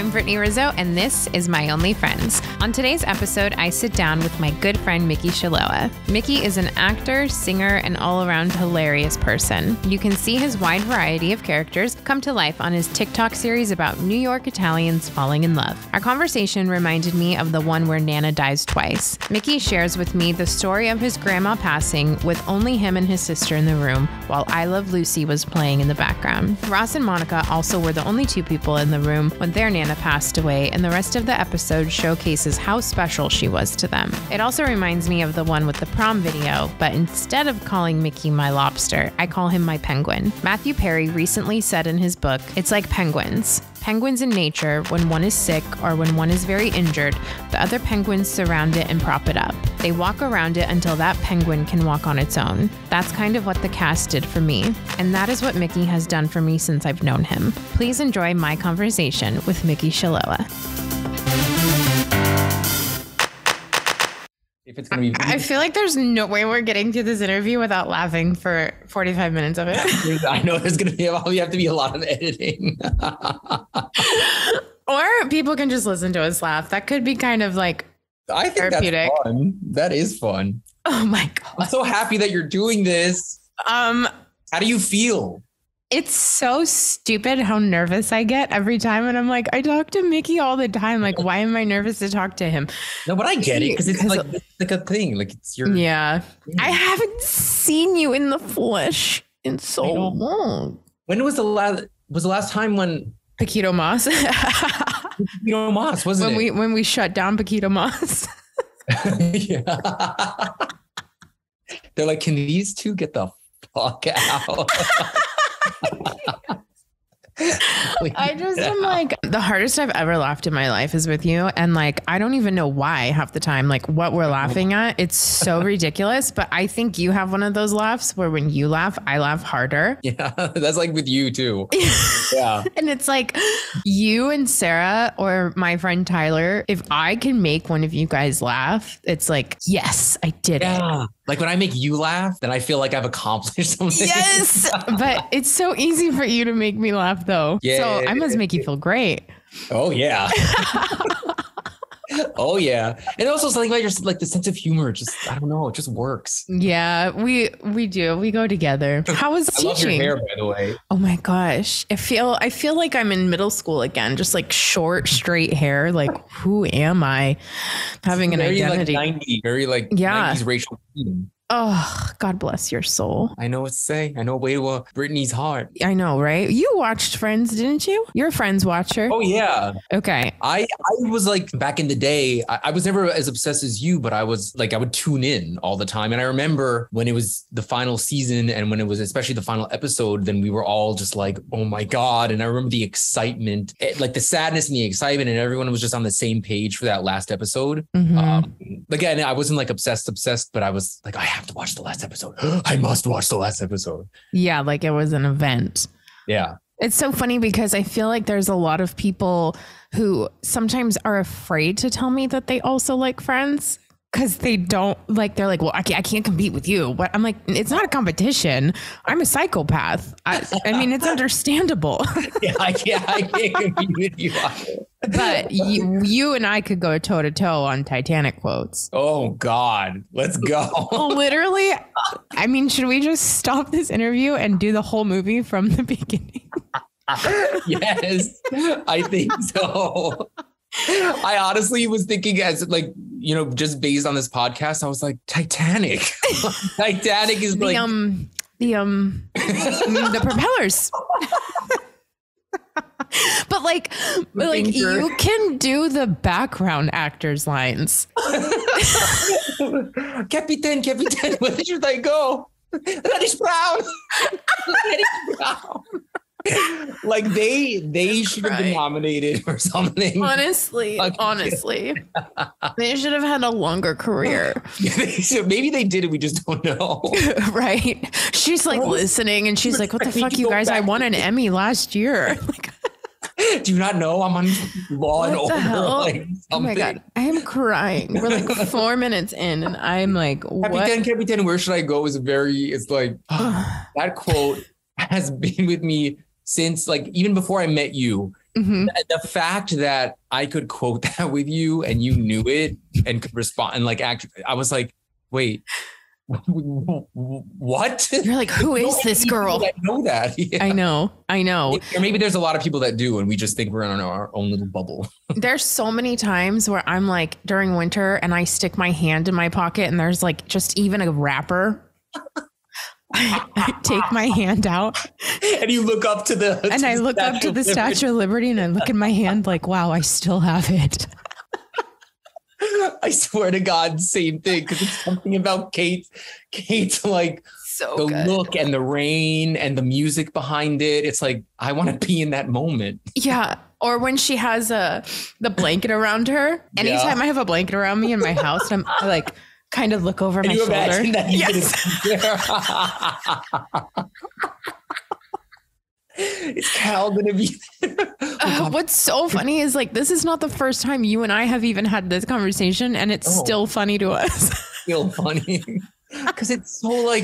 I'm Brittany Rizzo, and this is My Only Friends. On today's episode, I sit down with my good friend, Micky Shiloah. Micky is an actor, singer, and all-around hilarious person. You can see his wide variety of characters come to life on his TikTok series about New York Italians falling in love. Our conversation reminded me of the one where Nana dies twice. Micky shares with me the story of his grandma passing with only him and his sister in the room while I Love Lucy was playing in the background. Ross and Monica also were the only two people in the room when their Nana passed away, and the rest of the episode showcases how special she was to them. It also reminds me of the one with the prom video, but instead of calling Micky my lobster, I call him my penguin. Matthew Perry recently said in his book, "It's like penguins. Penguins in nature, when one is sick or when one is very injured, the other penguins surround it and prop it up. They walk around it until that penguin can walk on its own." That's kind of what the cast did for me, and that is what Micky has done for me since I've known him. Please enjoy my conversation with Micky Shiloah. If it's gonna be, I feel like there's no way we're getting to this interview without laughing for 45 minutes of it. I know there's gonna be probably have to be a lot of editing. Or people can just listen to us laugh. That could be kind of like I think therapeutic. That's fun. That is fun. Oh my God. I'm so happy that you're doing this. How do you feel? It's so stupid how nervous I get every time. And I'm like, I talk to Micky all the time. Like, why am I nervous to talk to him? No, but I get it because it's like a thing. Like it's your thing. I haven't seen you in the flesh in so long. When was the last time when Paquito Moss? Paquito Moss, wasn't it? When we shut down Paquito Moss. Yeah. They're like, can these two get the fuck out? I just am like, the hardest I've ever laughed in my life is with you. And like, I don't even know why half the time, like what we're laughing at. It's so ridiculous. But I think you have one of those laughs where when you laugh, I laugh harder. Yeah, that's like with you too. Yeah. And it's like you and Sarah or my friend Tyler, if I can make one of you guys laugh, it's like, yes, I did it. Like when I make you laugh, then I feel like I've accomplished something. Yes. But it's so easy for you to make me laugh though. Yeah. So I must make you feel great. Oh yeah. Oh yeah. And also something about your like the sense of humor, just I don't know, it just works. Yeah, we do. We go together. How was teaching? I love your hair, by the way. Oh my gosh. I feel like I'm in middle school again, just like short, straight hair. Like, who am I? Having an identity. Like 90, very like 90s racial theme. Oh, God bless your soul. I know what to say. I know way to Brittany's heart. I know, right? You watched Friends, didn't you? You're a Friends watcher. Oh, yeah. Okay. I was like back in the day, I was never as obsessed as you, but I was like, I would tune in all the time. And I remember when it was the final season and when it was especially the final episode, then we were all just like, oh my God. And I remember the excitement, like the sadness and the excitement, and everyone was just on the same page for that last episode. Mm-hmm. Again, I wasn't like obsessed, but I was like, I have to watch the last episode. I must watch the last episode. Yeah, like it was an event. Yeah. It's so funny because I feel like there's a lot of people who sometimes are afraid to tell me that they also like Friends because they don't like, they're like, well, I can't compete with you. But I'm like, it's not a competition. I'm a psychopath. I mean, it's understandable. Yeah, I can't compete with you. But you and I could go toe to toe on Titanic quotes. Oh God, let's go. Literally. I mean, should we just stop this interview and do the whole movie from the beginning? Yes, I think so. I honestly was thinking as like, you know, just based on this podcast, I was like, Titanic. Titanic is like the propellers. But like you can do the background actors' lines. Captain, where should I go? Reddish brown. Reddish brown. Like they should have been nominated or something. Honestly, they should have had a longer career. Maybe they did it. We just don't know. Right? She's like listening, and she's like, "What the fuck, you guys? I won an Emmy last year." Do you not know I'm on Law and Order? Like, oh my God, I am crying. We're like 4 minutes in, and I'm like, "What?" Captain, where should I go? It's like that quote has been with me since like even before I met you. Mm-hmm. The fact that I could quote that with you and you knew it and could respond and like act, I was like, wait, what? You're like, who is this girl? I know that. Yeah. I know. Or maybe there's a lot of people that do, and we just think we're in our own little bubble. There's so many times where I'm like during winter and I stick my hand in my pocket and there's like just even a wrapper. I take my hand out and you look up to the Statue of Liberty and I look in my hand like, wow, I still have it. I swear to God, same thing, because it's something about Kate's like so the good. Look and the rain and the music behind it. It's like I want to be in that moment. Yeah. Or when she has the blanket around her. Anytime I have a blanket around me in my house, I like kind of look over my shoulder. That yes. Is Cal gonna be what's so funny is like this is not the first time you and I have even had this conversation, and it's still funny to us. Still funny because it's so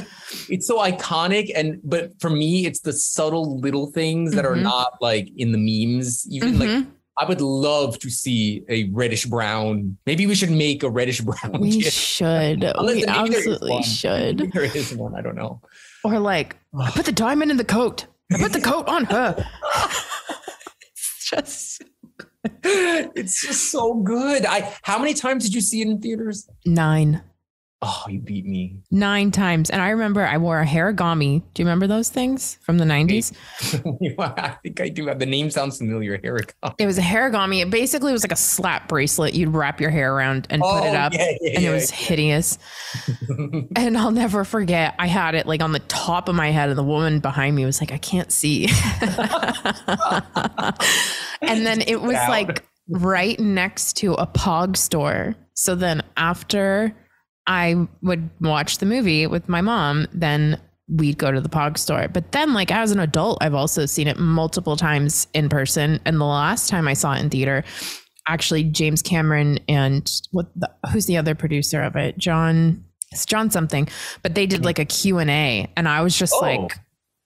iconic, but for me it's the subtle little things that are not like in the memes even. Like I would love to see a reddish brown. Maybe we should make a reddish brown. We should. We absolutely should. Maybe there is one. I don't know. Or like, I put the diamond in the coat. I put the coat on her. It's just so good. How many times did you see it in theaters? 9. Oh, you beat me. 9 times. And I remember I wore a harigami. Do you remember those things from the 90s? I think I do. The name sounds familiar. Harigami. It was a harigami. It basically was like a slap bracelet. You'd wrap your hair around and put it up. And it was hideous. And I'll never forget. I had it like on the top of my head, and the woman behind me was like, I can't see. And then it was like right next to a Pog store. So then after I would watch the movie with my mom, then we'd go to the Pog store. But then like as an adult, I've also seen it multiple times in person. And the last time I saw it in theater, actually James Cameron and who's the other producer of it? It's John something, but they did like a Q&A, and I was just like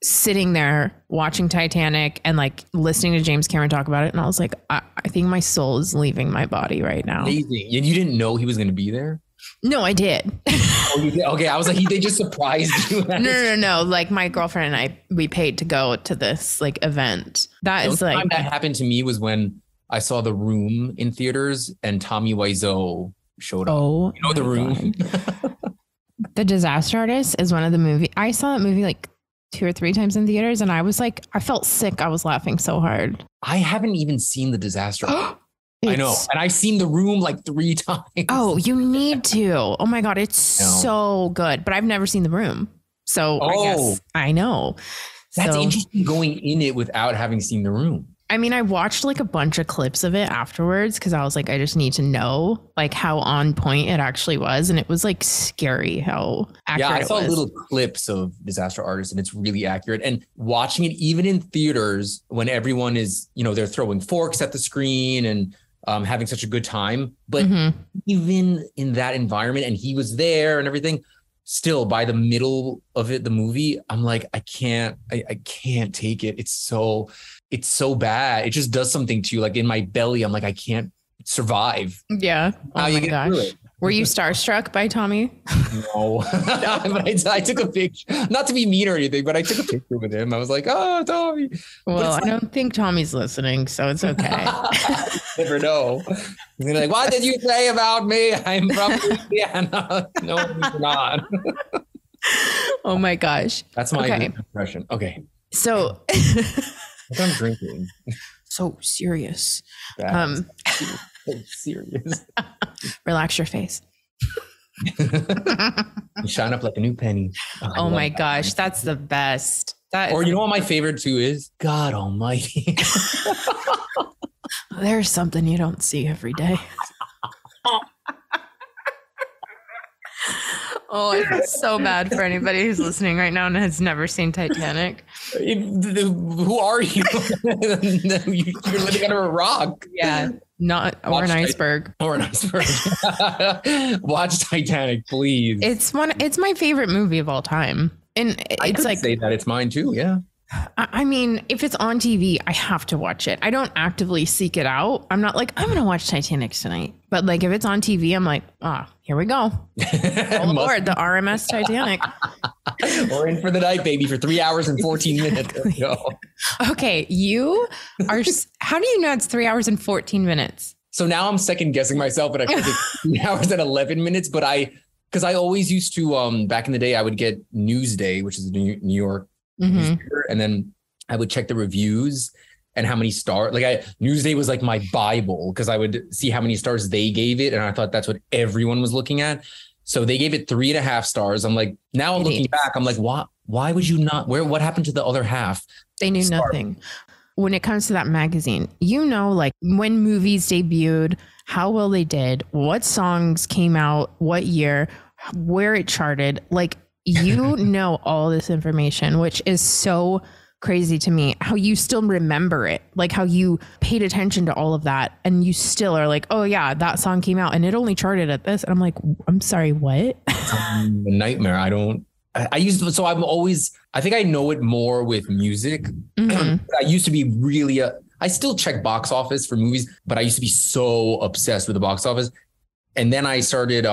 sitting there watching Titanic and like listening to James Cameron talk about it. And I was like, I think my soul is leaving my body right now. Amazing. And you didn't know he was going to be there? No, I did. Oh, you did? Okay, I was like, they just surprised you. No. Like my girlfriend and I, we paid to go to this like event. That is like. The time that happened to me was when I saw The Room in theaters and Tommy Wiseau showed up. Oh, you know The Room. The Disaster Artist is one of the movies. I saw that movie like 2 or 3 times in theaters, and I was like, I felt sick. I was laughing so hard. I haven't even seen The Disaster Artist. I know. And I've seen The Room like 3 times. I you need to. Oh my God. It's so good. But I've never seen The Room. So I guess I know. That's interesting going in it without having seen The Room. I mean, I watched like a bunch of clips of it afterwards because I was like, I just need to know like how on point it actually was. And it was like scary how accurate it was. I saw little clips of Disaster Artist and it's really accurate. And watching it even in theaters when everyone is, they're throwing forks at the screen and having such a good time. But even in that environment, and he was there and everything, still by the middle of it, the movie, I'm like, I can't take it. It's so bad. It just does something to you. Like in my belly, I'm like, I can't survive. Yeah. Oh my gosh. Were you starstruck by Tommy? No, but I took a picture, not to be mean or anything, but I took a picture with him. I was like, oh, Tommy. Well, I don't think Tommy's listening, so it's okay. Never know. He's gonna be like, what did you say about me? I'm from Louisiana. No, he's not. Oh my gosh. That's my impression. Okay. So I'm drinking. So serious. So serious. Relax your face. You shine up like a new penny. Oh my gosh, that's the best. Or you know what my favorite too is? God Almighty. There's something you don't see every day. Oh, I feel so bad for anybody who's listening right now and has never seen Titanic. Who are you? You're living under a rock. Yeah, or an iceberg. Or an iceberg. Watch Titanic, please. It's my favorite movie of all time. And I could say that it's mine too. Yeah. I mean, if it's on TV, I have to watch it. I don't actively seek it out. I'm not like, I'm going to watch Titanic tonight. But like, if it's on TV, I'm like, here we go. Oh, Lord, the RMS Titanic. We're in for the night, baby, for 3 hours and 14 minutes. Okay, you are, how do you know it's 3 hours and 14 minutes? So now I'm second guessing myself, and I think it's 3 hours and 11 minutes. But because I always used to, back in the day, I would get Newsday, which is a New York newspaper, and then I would check the reviews and how many stars. Like Newsday was like my Bible, because I would see how many stars they gave it, and I thought that's what everyone was looking at. So they gave it 3.5 stars. I'm like, now I'm looking back, I'm like, why would you not? What happened to the other half? They knew nothing. When it comes to that magazine, like when movies debuted, how well they did, what songs came out, what year, where it charted, like you know all this information, which is so crazy to me, how you still remember it, like how you paid attention to all of that and you still are like, oh yeah, that song came out and it only charted at this. And I'm like, I'm sorry, what? A nightmare. I think I know it more with music. I used to be really, I still check box office for movies, but I used to be so obsessed with the box office. And then I started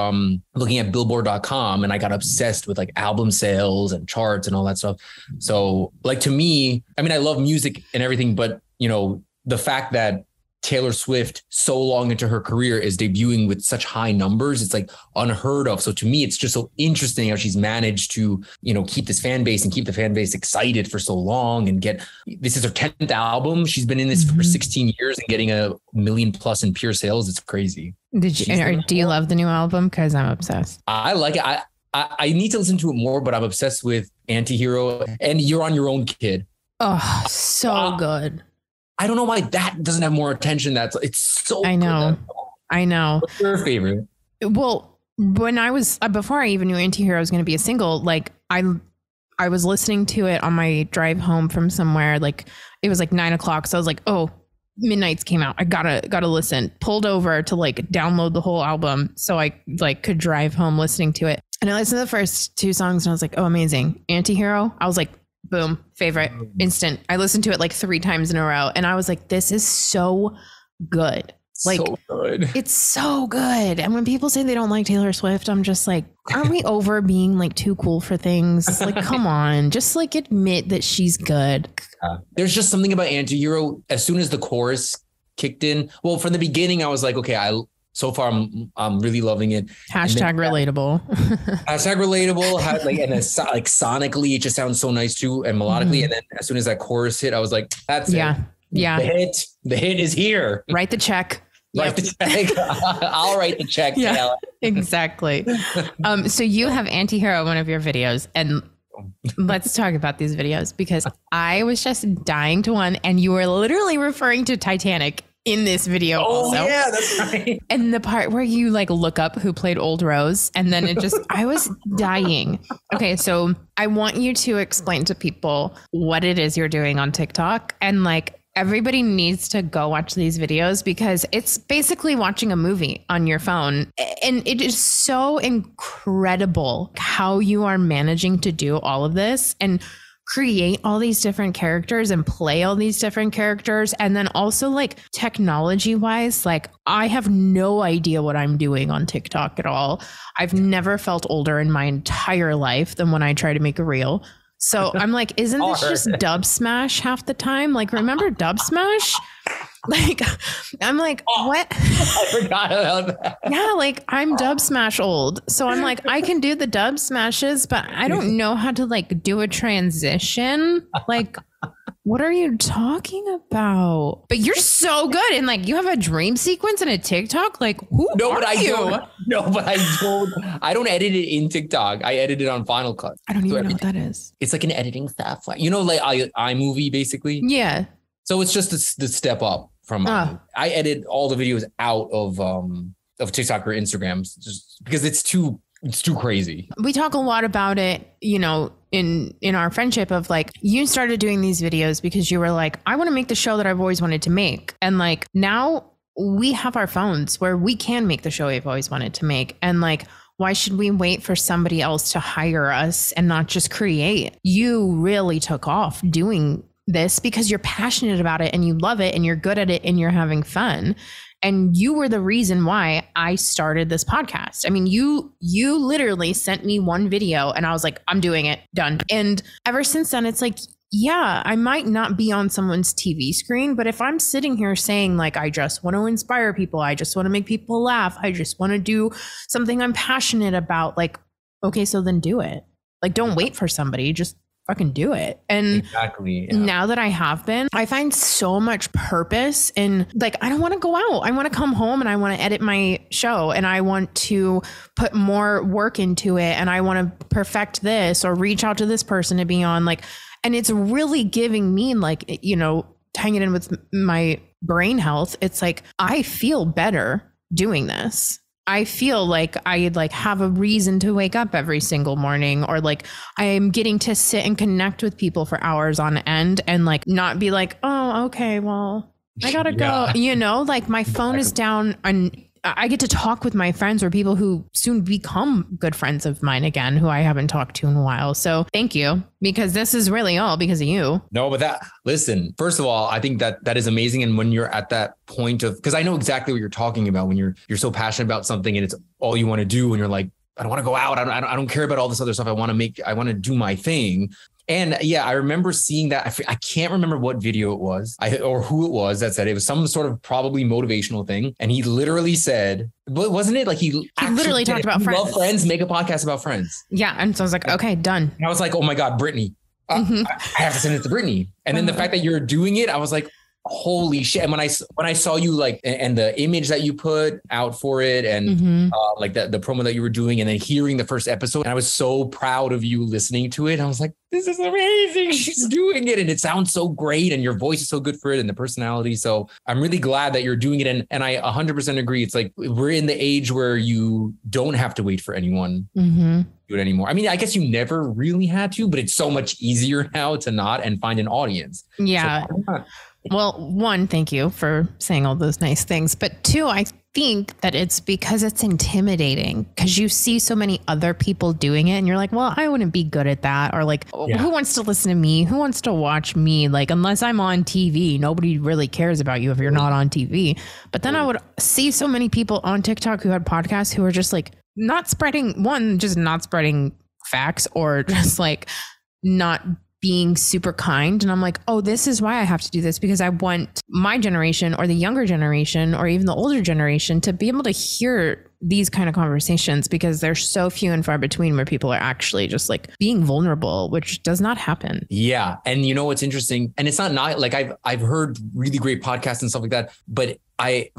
looking at billboard.com, and I got obsessed with like album sales and charts and all that stuff. So like, to me, I mean, I love music and everything, but the fact that Taylor Swift so long into her career is debuting with such high numbers, it's like unheard of. So to me, it's just so interesting how she's managed to, keep this fan base and keep the fan base excited for so long, and this is her 10th album. She's been in this for 16 years and getting 1 million+ in pure sales. It's crazy. Do you love the new album? Because I'm obsessed. I like it. I need to listen to it more, but I'm obsessed with Antihero and You're on Your Own, Kid. Oh, so good. I don't know why that doesn't have more attention. It's so I know. good. I know. What's your favorite? Well, when I was before I even knew Antihero was going to be a single, like I was listening to it on my drive home from somewhere. Like it was like 9 o'clock. So I was like, oh, Midnight's came out. I gotta listen. Pulled over to like download the whole album so I like could drive home listening to it. And I listened to the first 2 songs and I was like, oh, amazing. Antihero. I was like, boom, favorite, instant. I listened to it like 3 times in a row and I was like, this is so good. Like, so good. It's so good. And when people say they don't like Taylor Swift, I'm just like, aren't we over being like too cool for things? Like, come on, just like admit that she's good. There's just something about Antihero. As soon as the chorus kicked in, well, from the beginning, I was like, okay, so far I'm really loving it. Hashtag relatable. Hashtag relatable. And then like sonically, it just sounds so nice too, and melodically. And then as soon as that chorus hit, I was like, that's it. Yeah. The hit is here. Write the check. Write the check. I'll write the check. Yeah, exactly. So you have Antihero, one of your videos, and let's talk about these videos because I was just dying to one, and you were literally referring to Titanic in this video. Oh, yeah, that's right. And the part where you like look up who played Old Rose, and then it just, I was dying. Okay, so I want you to explain to people what it is you're doing on TikTok, and like, everybody needs to go watch these videos because it's basically watching a movie on your phone. And it is so incredible how you are managing to do all of this and create all these different characters and play all these different characters. And then also like technology wise, like I have no idea what I'm doing on TikTok at all. I've never felt older in my entire life than when I try to make a reel. So I'm like, isn't this just Dub Smash half the time? Like, remember Dub Smash? Like, I'm like, what? I forgot about that. Yeah, like I'm Dub Smash old. So I'm like, I can do the Dub Smashes, but I don't know how to like do a transition. Like, what are you talking about? But you're so good. And like, you have a dream sequence in a TikTok. Like, who are you? I don't edit it in TikTok. I edit it on Final Cut. I don't even know what that is. It's like an editing staff. Like iMovie basically. Yeah. So it's just the step up from, I edit all the videos out of TikTok or Instagram just because it's too crazy. We talk a lot about it, in our friendship of like, you started doing these videos because you were like, I want to make the show that I've always wanted to make. And like, now we have our phones where we can make the show we've always wanted to make. And like, why should we wait for somebody else to hire us and not just create? You really took off doing this because you're passionate about it and you love it and you're good at it and you're having fun. And you were the reason why I started this podcast. I mean, you literally sent me one video and I was like, I'm doing it, done. And ever since then, it's like, yeah, I might not be on someone's TV screen, but if I'm sitting here saying like, I just want to inspire people, I just want to make people laugh, I just want to do something I'm passionate about, like, okay, so then do it. Like, don't wait for somebody, just fucking do it. And exactly, yeah. Now that I have been, I find so much purpose in, like, I don't want to go out. I want to come home and I want to edit my show and I want to put more work into it and I want to perfect this or reach out to this person to be on, like, and it's really giving me, like, you know, tying it in with my brain health. It's like, I feel better doing this. I feel like I like have a reason to wake up every single morning, or like I am getting to sit and connect with people for hours on end and like not be like, oh, okay, well, I gotta go, you know, like my phone is down and I get to talk with my friends or people who soon become good friends of mine again, who I haven't talked to in a while. So thank you, because this is really all because of you. No, but listen, first of all, I think that is amazing. And when you're at that point of, because I know exactly what you're talking about, when you're so passionate about something and it's all you want to do and you're like, I don't want to go out. I don't care about all this other stuff. I want to do my thing. And yeah, I remember seeing that. I can't remember what video it was or who it was that said it. It was some sort of probably motivational thing. And he literally said, wasn't it like he literally talked about friends? Love friends, make a podcast about friends. Yeah. And so I was like, okay, done. And I was like, oh my God, Brittany, I have to send it to Brittany. And then the fact that you're doing it, I was like, holy shit. And when I saw you, like, and the image that you put out for it and like the promo that you were doing and then hearing the first episode, and I was so proud of you listening to it. I was like, this is amazing. She's doing it. And it sounds so great. And your voice is so good for it and the personality. So I'm really glad that you're doing it. And I 100% agree. It's like, we're in the age where you don't have to wait for anyone to do it anymore. I mean, I guess you never really had to, but it's so much easier now to not and find an audience. Yeah. So well, one, thank you for saying all those nice things. But two, I think that it's because it's intimidating because you see so many other people doing it and you're like, well, I wouldn't be good at that. Or like, who wants to listen to me? Who wants to watch me? Like, unless I'm on TV, nobody really cares about you if you're not on TV. But then I would see so many people on TikTok who had podcasts who are just like not spreading facts or just like not being super kind. And I'm like, oh, this is why I have to do this, because I want my generation or the younger generation or even the older generation to be able to hear these kind of conversations, because they're so few and far between where people are actually just like being vulnerable, which does not happen. Yeah. And you know what's interesting? And it's not like I've heard really great podcasts and stuff like that, but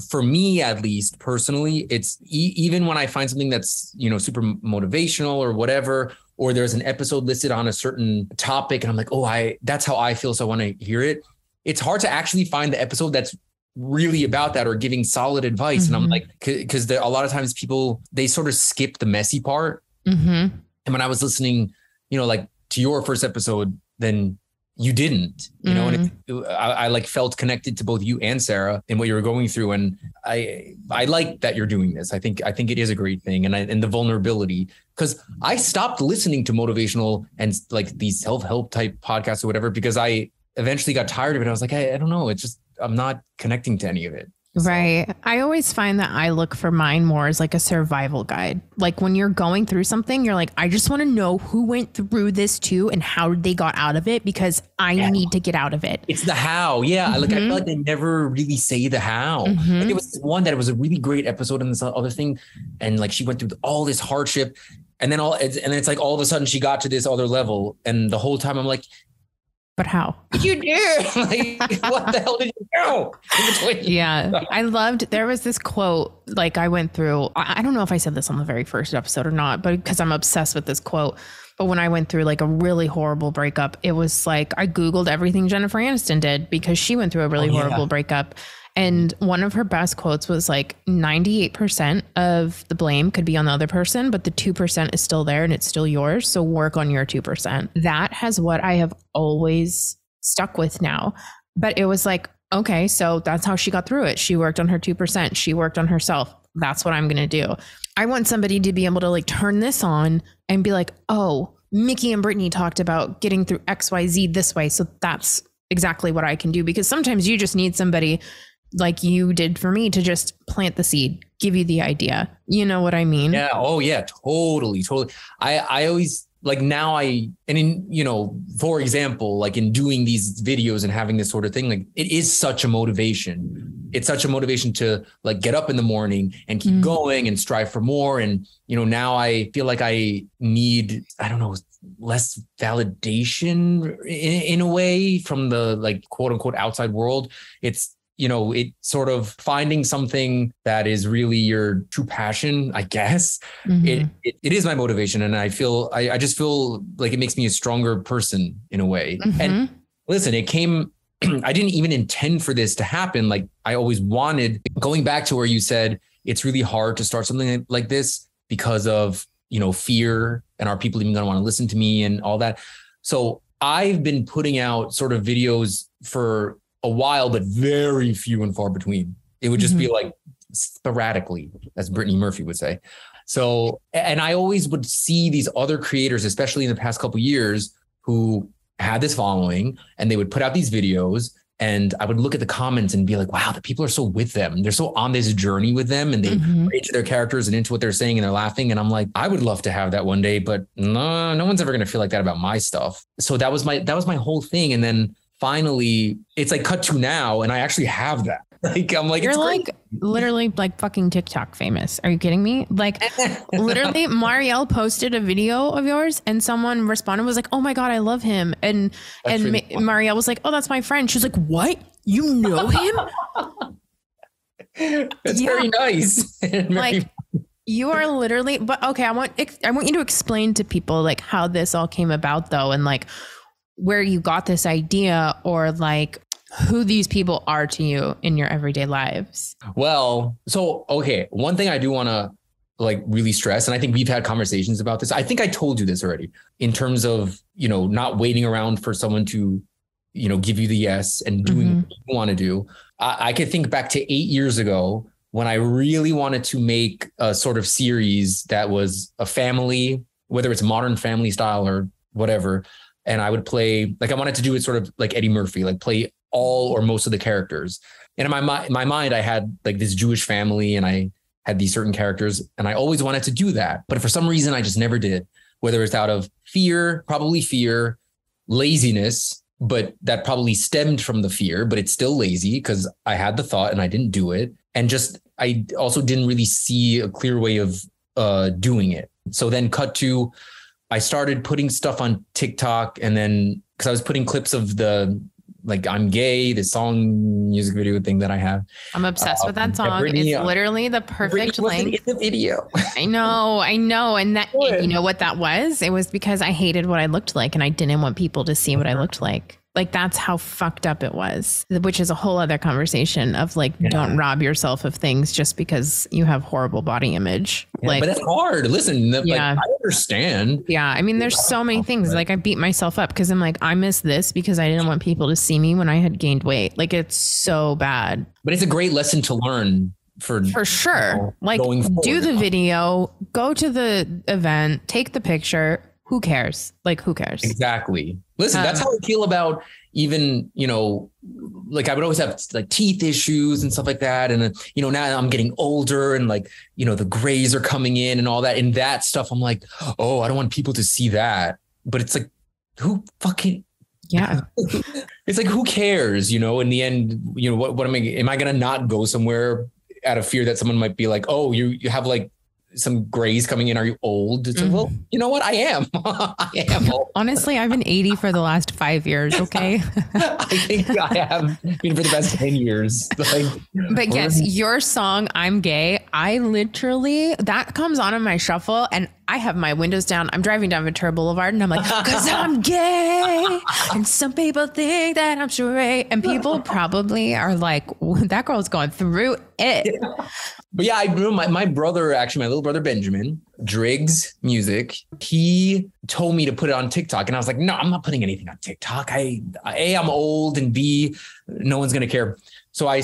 for me, at least personally, it's even when I find something that's, you know, super motivational or whatever, or there's an episode listed on a certain topic and I'm like, oh, that's how I feel, so I want to hear it. It's hard to actually find the episode that's really about that or giving solid advice. And I'm like, because a lot of times people, they sort of skip the messy part. And when I was listening, you know, like to your first episode, then you didn't, you know, and I like felt connected to both you and Sarah and what you were going through. And I like that you're doing this. I think it is a great thing. And the vulnerability, because I stopped listening to motivational and like these self-help type podcasts or whatever, because I eventually got tired of it. I was like, I don't know. It's just, I'm not connecting to any of it. Right. I always find that I look for mine more as like a survival guide. Like when you're going through something, you're like, I just want to know who went through this too and how they got out of it, because I need to get out of it. It's the how. Yeah. Like I feel like they never really say the how. Like there was one that it was a really great episode and this other thing. And like she went through all this hardship and then it's like all of a sudden she got to this other level. And the whole time I'm like, but how? What did you do? Like, what the hell did you do? Yeah. I loved, there was this quote, like I went through, I don't know if I said this on the very first episode or not, but because I'm obsessed with this quote. But when I went through like a really horrible breakup, it was like, I Googled everything Jennifer Aniston did because she went through a really horrible breakup. And one of her best quotes was like 98% of the blame could be on the other person, but the 2% is still there and it's still yours. So work on your 2%. That has what I have always stuck with now. But it was like, okay, so that's how she got through it. She worked on her 2%. She worked on herself. that's what I'm going to do. I want somebody to be able to like turn this on and be like, oh, Mickey and Brittany talked about getting through XYZ this way. So that's exactly what I can do. Because sometimes you just need somebody like you did for me to just plant the seed, give you the idea. You know what I mean? Yeah. Oh yeah, totally. I always like now and in, you know, for example, like in doing these videos and having this sort of thing, like it is such a motivation. It's such a motivation to like get up in the morning and keep going and strive for more. And, you know, now I feel like I need, I don't know, less validation in a way from the like quote unquote outside world. It's, you know, it sort of finding something that is really your true passion, I guess. It is my motivation. And I feel, I just feel like it makes me a stronger person in a way. And listen, it came, I didn't even intend for this to happen. Like I always wanted, going back to where you said, it's really hard to start something like this because of, you know, fear and are people even going to want to listen to me and all that. So I've been putting out sort of videos for a while, but very few and far between. It would just be like sporadically, as Brittany Murphy would say. So, and I always would see these other creators, especially in the past couple of years, who had this following and they would put out these videos and I would look at the comments and be like, wow, the people are so with them. They're so on this journey with them and they relate to their characters and into what they're saying and they're laughing. And I'm like, I would love to have that one day, but no one's ever going to feel like that about my stuff. So that was my whole thing. And then finally, it's like cut to now, and I actually have that. Like I'm like, you're it's like great. Literally like fucking TikTok famous. Are you kidding me? Like literally, Marielle posted a video of yours, and someone responded was like, "Oh my god, I love him," and really Marielle was like, "Oh, that's my friend." She's like, "What? You know him?" It's very nice. Like you are literally. But okay, I want you to explain to people like how this all came about, though, and like where you got this idea or like who these people are to you in your everyday lives. Well, so, okay. One thing I do want to like really stress, and I think we've had conversations about this. I think I told you this already in terms of, you know, not waiting around for someone to, you know, give you the yes and doing what you want to do. I could think back to 8 years ago when I really wanted to make a sort of series that was a family, whether it's Modern Family style or whatever. And I would play, like I wanted to do it sort of like Eddie Murphy, like play all or most of the characters. And in my mind, I had like this Jewish family and I had these certain characters and I always wanted to do that. But for some reason, I just never did, whether it's out of fear, probably fear, laziness, but that probably stemmed from the fear, but it's still lazy because I had the thought and I didn't do it. And just, I also didn't really see a clear way of doing it. So then cut to, I started putting stuff on TikTok and then because I was putting clips of the like I'm Gay, the song music video thing that I have. I'm obsessed with that song. Brittany, it's literally the perfect length. In the video. I know. And that and you know what that was? It was because I hated what I looked like and I didn't want people to see what I looked like. Like that's how fucked up it was, which is a whole other conversation of like, don't rob yourself of things just because you have horrible body image. Yeah, like, but that's hard. Listen, like, I understand. Yeah. I mean, there's so many things like I beat myself up because I'm like, I missed this because I didn't want people to see me when I had gained weight. Like it's so bad. But it's a great lesson to learn for sure. You know, like do the video, go to the event, take the picture. Who cares? Like, who cares? Exactly. Listen, that's how I feel about even, you know, like I would always have like teeth issues and stuff like that. And, you know, now I'm getting older and like, you know, the grays are coming in and all that. And that stuff, I'm like, oh, I don't want people to see that. But it's like, who yeah. It's like, who cares? You know, in the end, you know, what am I going to not go somewhere out of fear that someone might be like, oh, you have like some grays coming in. Are you old? It's like, well, you know what? I am. I am old. Honestly, I've been 80 for the last 5 years. Okay. I think I have been for the past 10 years. Like, but yes, your song, I'm Gay. I literally, that comes on in my shuffle and I have my windows down. I'm driving down Ventura Boulevard and I'm like, because I'm gay. And some people think that I'm straight. And people probably are like, that girl's going through it. Yeah. But yeah, I remember my brother, actually, my little brother, Benjamin, Driggs Music, he told me to put it on TikTok. And I was like, no, I'm not putting anything on TikTok. I'm old, and B, no one's going to care. So I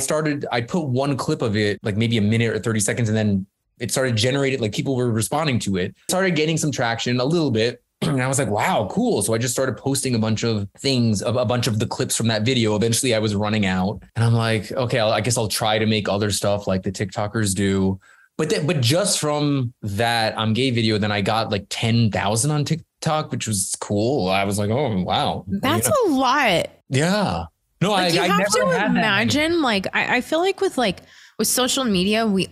put one clip of it, like maybe a minute or 30 seconds. And then it started generating, like people were responding to it. Started getting some traction a little bit. And I was like, wow, cool. So I just started posting a bunch of things, a bunch of the clips from that video. Eventually I was running out and I'm like, okay, I guess I'll try to make other stuff like the TikTokers do. But just from that I'm gay video, then I got like 10,000 on TikTok, which was cool. I was like, oh, wow. That's a lot. Yeah. No, like I have never to had imagine that. like, I feel like with social media, we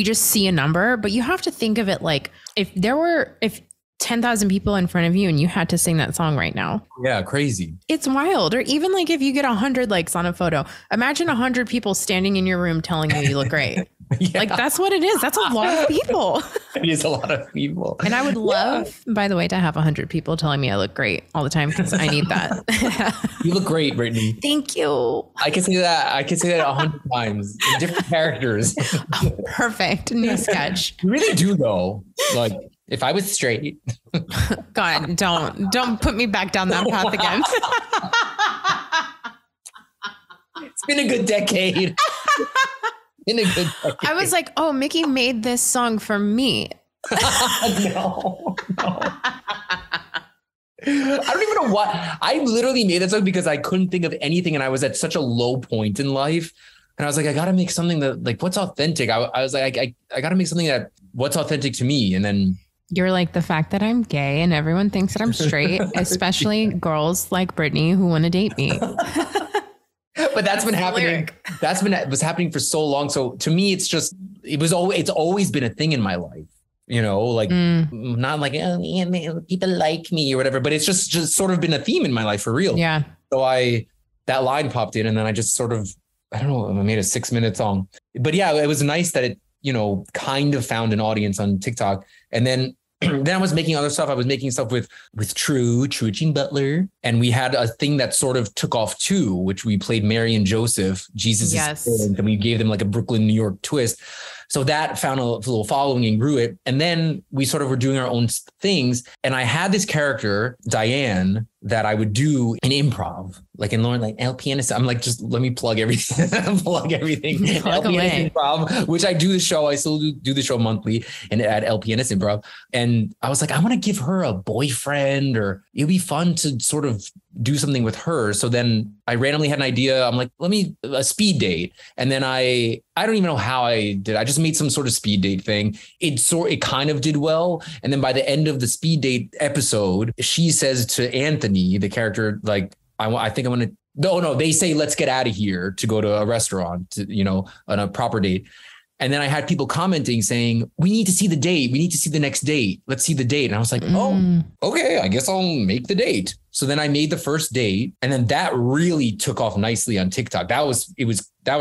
just see a number, but you have to think of it like if 10,000 people in front of you and you had to sing that song right now. Yeah, crazy. It's wild. Or even like if you get 100 likes on a photo, imagine 100 people standing in your room telling you look great. Yeah. Like that's what it is. That's a lot of people. It is a lot of people. And I would love, by the way, to have 100 people telling me I look great all the time because I need that. You look great, Brittany. Thank you. I can say that 100 times in different characters. Oh, perfect. New sketch. You really do though. Like if I was straight. God, don't put me back down that path again. It's been a good decade. I was like, oh, Mickey made this song for me. No. I don't even know why. I literally made that song because I couldn't think of anything and I was at such a low point in life. And I was like, I got to make something that like, what's authentic? I was like, I got to make something that what's authentic to me. And then you're like, the fact that I'm gay and everyone thinks that I'm straight, especially girls like Brittany who want to date me. But that's been happening. Was happening for so long. So to me, it's always been a thing in my life, you know, like not like people like me or whatever, but it's just sort of been a theme in my life for real. Yeah. So that line popped in and then I just sort of, I don't know, I made a 6-minute song, but yeah, it was nice that it, you know, kind of found an audience on TikTok. And then I was making other stuff. I was making stuff with True Jean Butler. And we had a thing that sort of took off too, which we played Mary and Joseph, Jesus' parents, and we gave them like a Brooklyn, New York twist. So that found a little following and grew it. And then we sort of were doing our own things. And I had this character, Diane, that I would do in improv, like in Lauren, like El Pianista. I'm like, just let me plug everything. Plug everything. El Pianista Improv, which I do the show. I still do the show monthly and at El Pianista Improv. And I was like, I want to give her a boyfriend, or it'd be fun to sort of do something with her. So then I randomly had an idea. I'm like, a speed date. And then I don't even know how I did. I just made some sort of speed date thing. It kind of did well. And then by the end of the speed date episode, she says to Anthony, the character, like, I think I want to, no, they say, let's get out of here to go to a restaurant, on a proper date. And then I had people commenting saying, we need to see the date. We need to see the next date. Let's see the date. And I was like, oh, okay, I guess I'll make the date. So then I made the first date. And then that really took off nicely on TikTok. That was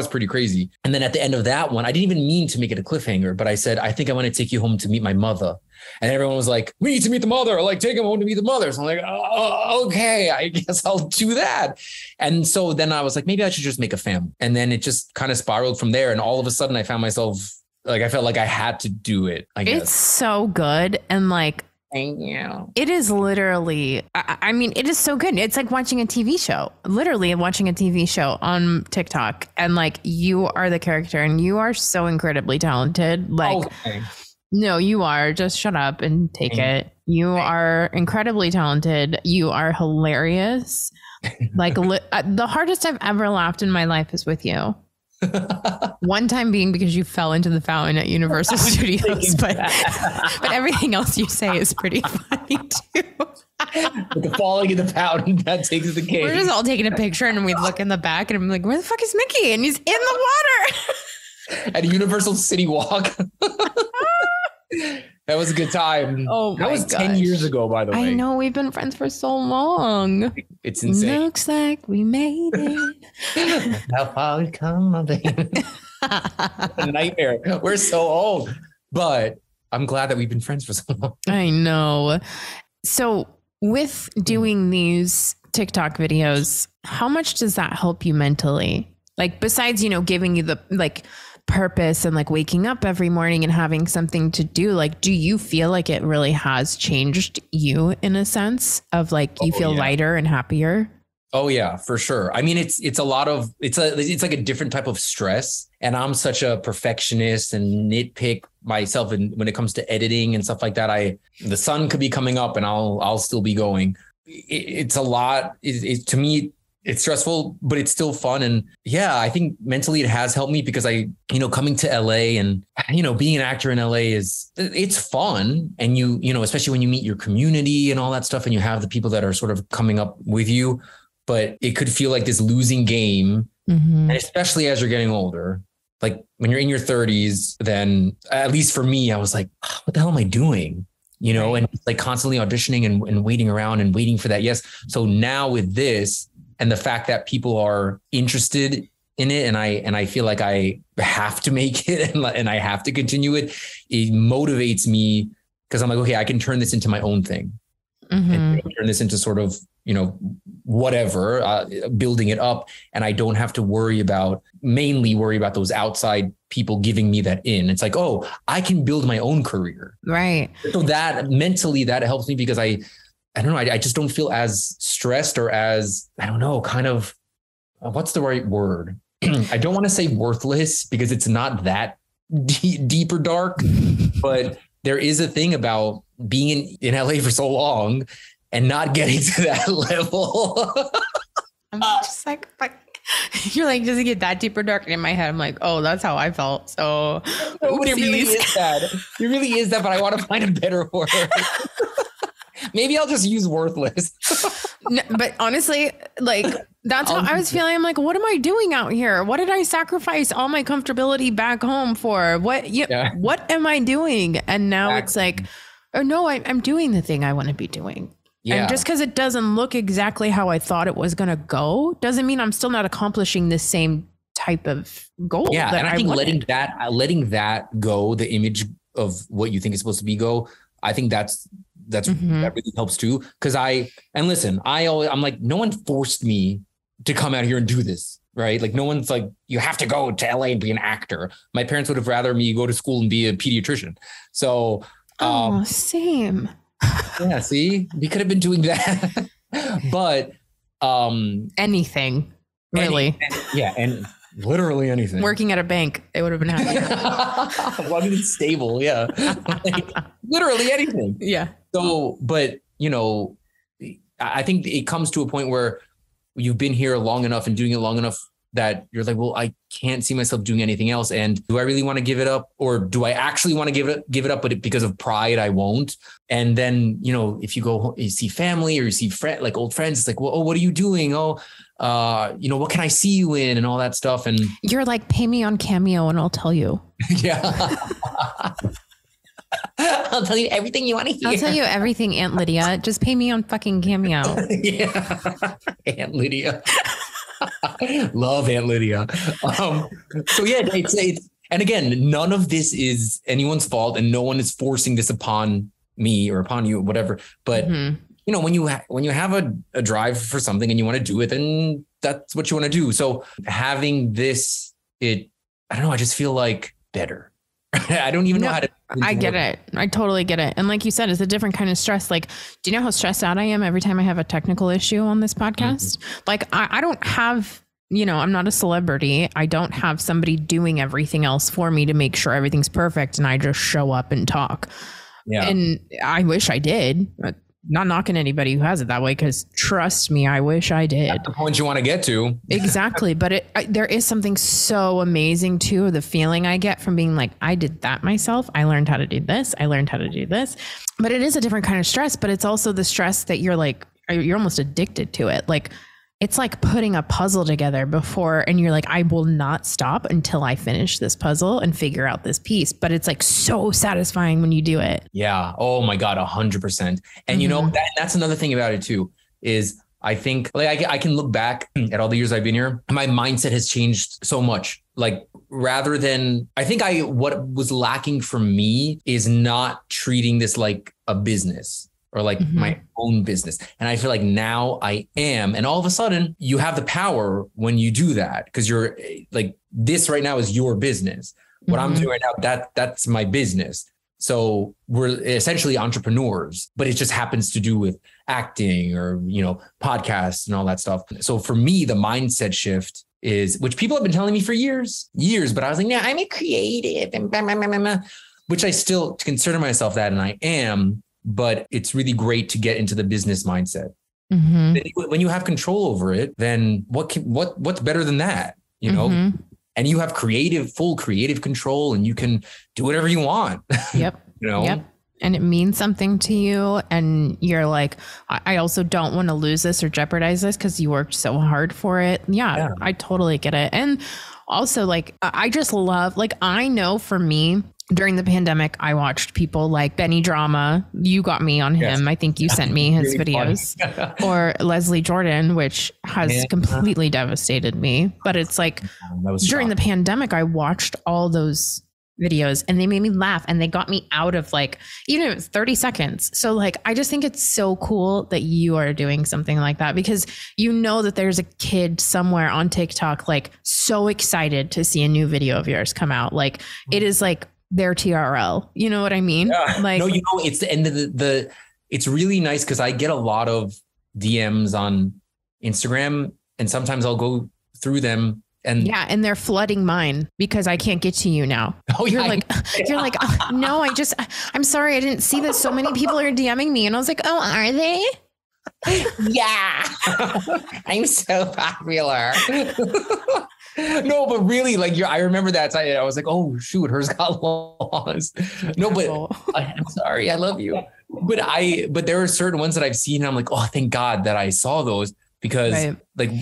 pretty crazy. And then at the end of that one, I didn't even mean to make it a cliffhanger, but I said, I think I want to take you home to meet my mother. And everyone was like, we need to meet the mother, like take him home to meet the mother. So I'm like, oh, okay, I guess I'll do that. And so then I was like, maybe I should just make a family. And then it just kind of spiraled from there. And all of a sudden I found myself, like, I felt like I had to do it, I guess. It's so good. And like, thank you. It is literally, I mean, it is so good. It's like watching a TV show, literally watching a TV show on TikTok. And like, you are the character and you are so incredibly talented. Like, okay. No, you are. Just shut up and take it. You are incredibly talented. You are hilarious. Like the hardest I've ever laughed in my life is with you. One time being because you fell into the fountain at Universal Studios, but everything else you say is pretty funny too. With the falling in the fountain, that takes the cake. We're just all taking a picture and we look in the back and I'm like, where the fuck is Mickey? And he's in the water. At Universal City Walk. That was a good time. Oh my That was 10 years ago, by the way. I know, we've been friends for so long. It's insane. Looks like we made it. How far we come, my baby. A nightmare. We're so old. But I'm glad that we've been friends for so long. I know. So with doing these TikTok videos, how much does that help you mentally? Like besides, giving you the like purpose and like waking up every morning and having something to do, like, do you feel like it really has changed you in a sense of like, you feel lighter and happier? Oh yeah, for sure. I mean, it's like a different type of stress, and I'm such a perfectionist and nitpick myself. And when it comes to editing and stuff like that, the sun could be coming up and I'll still be going. It's a lot. To me, it's stressful, but it's still fun. And yeah, I think mentally it has helped me because coming to LA and, being an actor in LA it's fun. And especially when you meet your community and all that stuff and you have the people that are sort of coming up with you, but it could feel like this losing game. And especially as you're getting older, like when you're in your 30s, then at least for me, I was like, oh, what the hell am I doing? And like constantly auditioning and waiting around and waiting for that. Yes. So now with this, and the fact that people are interested in it, and I feel like I have to make it and I have to continue it, it motivates me because I'm like, okay, I can turn this into my own thing. And turn this into sort of, whatever, building it up. And I don't have to mainly worry about those outside people giving me that in. It's like, oh, I can build my own career. Right. So that mentally, that helps me because I don't know. I just don't feel as stressed or as, I don't know, kind of, what's the right word? I don't want to say worthless because it's not that deep or dark, but there is a thing about being in LA for so long and not getting to that level. I'm just like, you're like, does it get that deep or dark? And in my head, I'm like, oh, that's how I felt. So no, it really is that. It really is that, but I want to find a better word. Maybe I'll just use worthless. No, but honestly, like that's how I was feeling. I'm like, what am I doing out here? What did I sacrifice all my comfortability back home for? What am I doing? And now it's like, oh no, I'm doing the thing I want to be doing. Yeah. And just because it doesn't look exactly how I thought it was going to go doesn't mean I'm still not accomplishing the same type of goal. Yeah. And I think letting that go, the image of what you think is supposed to be go, I think that really helps too. Cause I'm like, no one forced me to come out here and do this. Right. Like no one's like, you have to go to LA and be an actor. My parents would have rather me go to school and be a pediatrician. So, same. Yeah. See, we could have been doing that, but, anything really. And literally anything. Working at a bank, they would have been happy. Well, I mean, it's stable. Yeah. Like, literally anything. Yeah. So, but I think it comes to a point where you've been here long enough and doing it long enough that you're like, well, I can't see myself doing anything else. And do I really want to give it up, or do I actually want to give it up? But because of pride, I won't. And then, if you go, you see family or you see old friends, it's like, well, oh, what are you doing? Oh, what can I see you in and all that stuff. And you're like, pay me on Cameo and I'll tell you. Yeah. I'll tell you everything you want to hear. I'll tell you everything, Aunt Lydia. Just pay me on fucking Cameo. Yeah. Aunt Lydia. Love Aunt Lydia. So yeah, it's and again, none of this is anyone's fault and no one is forcing this upon me or upon you, whatever. But when you have a drive for something and you want to do it, then that's what you want to do. So having this, I don't know, I just feel like better. I don't even know how to. I get it. I totally get it. And like you said, it's a different kind of stress. Like, do you know how stressed out I am every time I have a technical issue on this podcast? Like, I don't have, I'm not a celebrity. I don't have somebody doing everything else for me to make sure everything's perfect. And I just show up and talk. Yeah. And I wish I did. Not knocking anybody who has it that way, because trust me, I wish I did. That's the point you want to get to. Exactly. But there is something so amazing too, the feeling I get from being like, I did that myself. I learned how to do this. I learned how to do this. But it is a different kind of stress, but it's also the stress that you're almost addicted to it. Like, it's like putting a puzzle together and you're like, I will not stop until I finish this puzzle and figure out this piece. But it's like so satisfying when you do it. Yeah. Oh my God, 100%. And that's another thing about it too, is I think like I can look back at all the years I've been here. My mindset has changed so much. Like rather than, I think what was lacking for me is not treating this like a business or like my own business. And I feel like now I am. And all of a sudden you have the power when you do that, because you're like, this right now is your business. What I'm doing right now, that's my business. So we're essentially entrepreneurs, but it just happens to do with acting or, you know, podcasts and all that stuff. So for me, the mindset shift is, which people have been telling me for years, but I was like, yeah, I'm a creative and blah, blah, blah, blah, blah, which I still consider myself that. And I am, but it's really great to get into the business mindset. When you have control over it, then what's better than that? You know? And you have full creative control, and you can do whatever you want. Yep. You know? Yep. And it means something to you. And you're like, I also don't want to lose this or jeopardize this because you worked so hard for it. Yeah, I totally get it. And also like, I just love, like, I know for me, during the pandemic, I watched people like Benny Drama. You got me on him. I think you sent me his really videos. Or Leslie Jordan, which has completely devastated me. But it's like during the pandemic, I watched all those videos and they made me laugh and they got me out of like, even if it's 30 seconds. So like, I just think it's so cool that you are doing something like that, because you know that there's a kid somewhere on TikTok, like so excited to see a new video of yours come out. Like it is like their TRL, you know what I mean? Yeah. Like, no, you know, it's the end of it's really nice because I get a lot of DMs on Instagram and sometimes I'll go through them and and they're flooding mine because I can't get to you now. Oh, you're like, oh, no, I'm sorry. I didn't see this. So many people are DMing me. And I was like, oh, are they? Yeah. I'm so popular. No, but really, like I remember that time. I was like, oh shoot, hers got lost. No, but I'm sorry, I love you. But there are certain ones that I've seen. And I'm like, oh, thank God that I saw those, because like,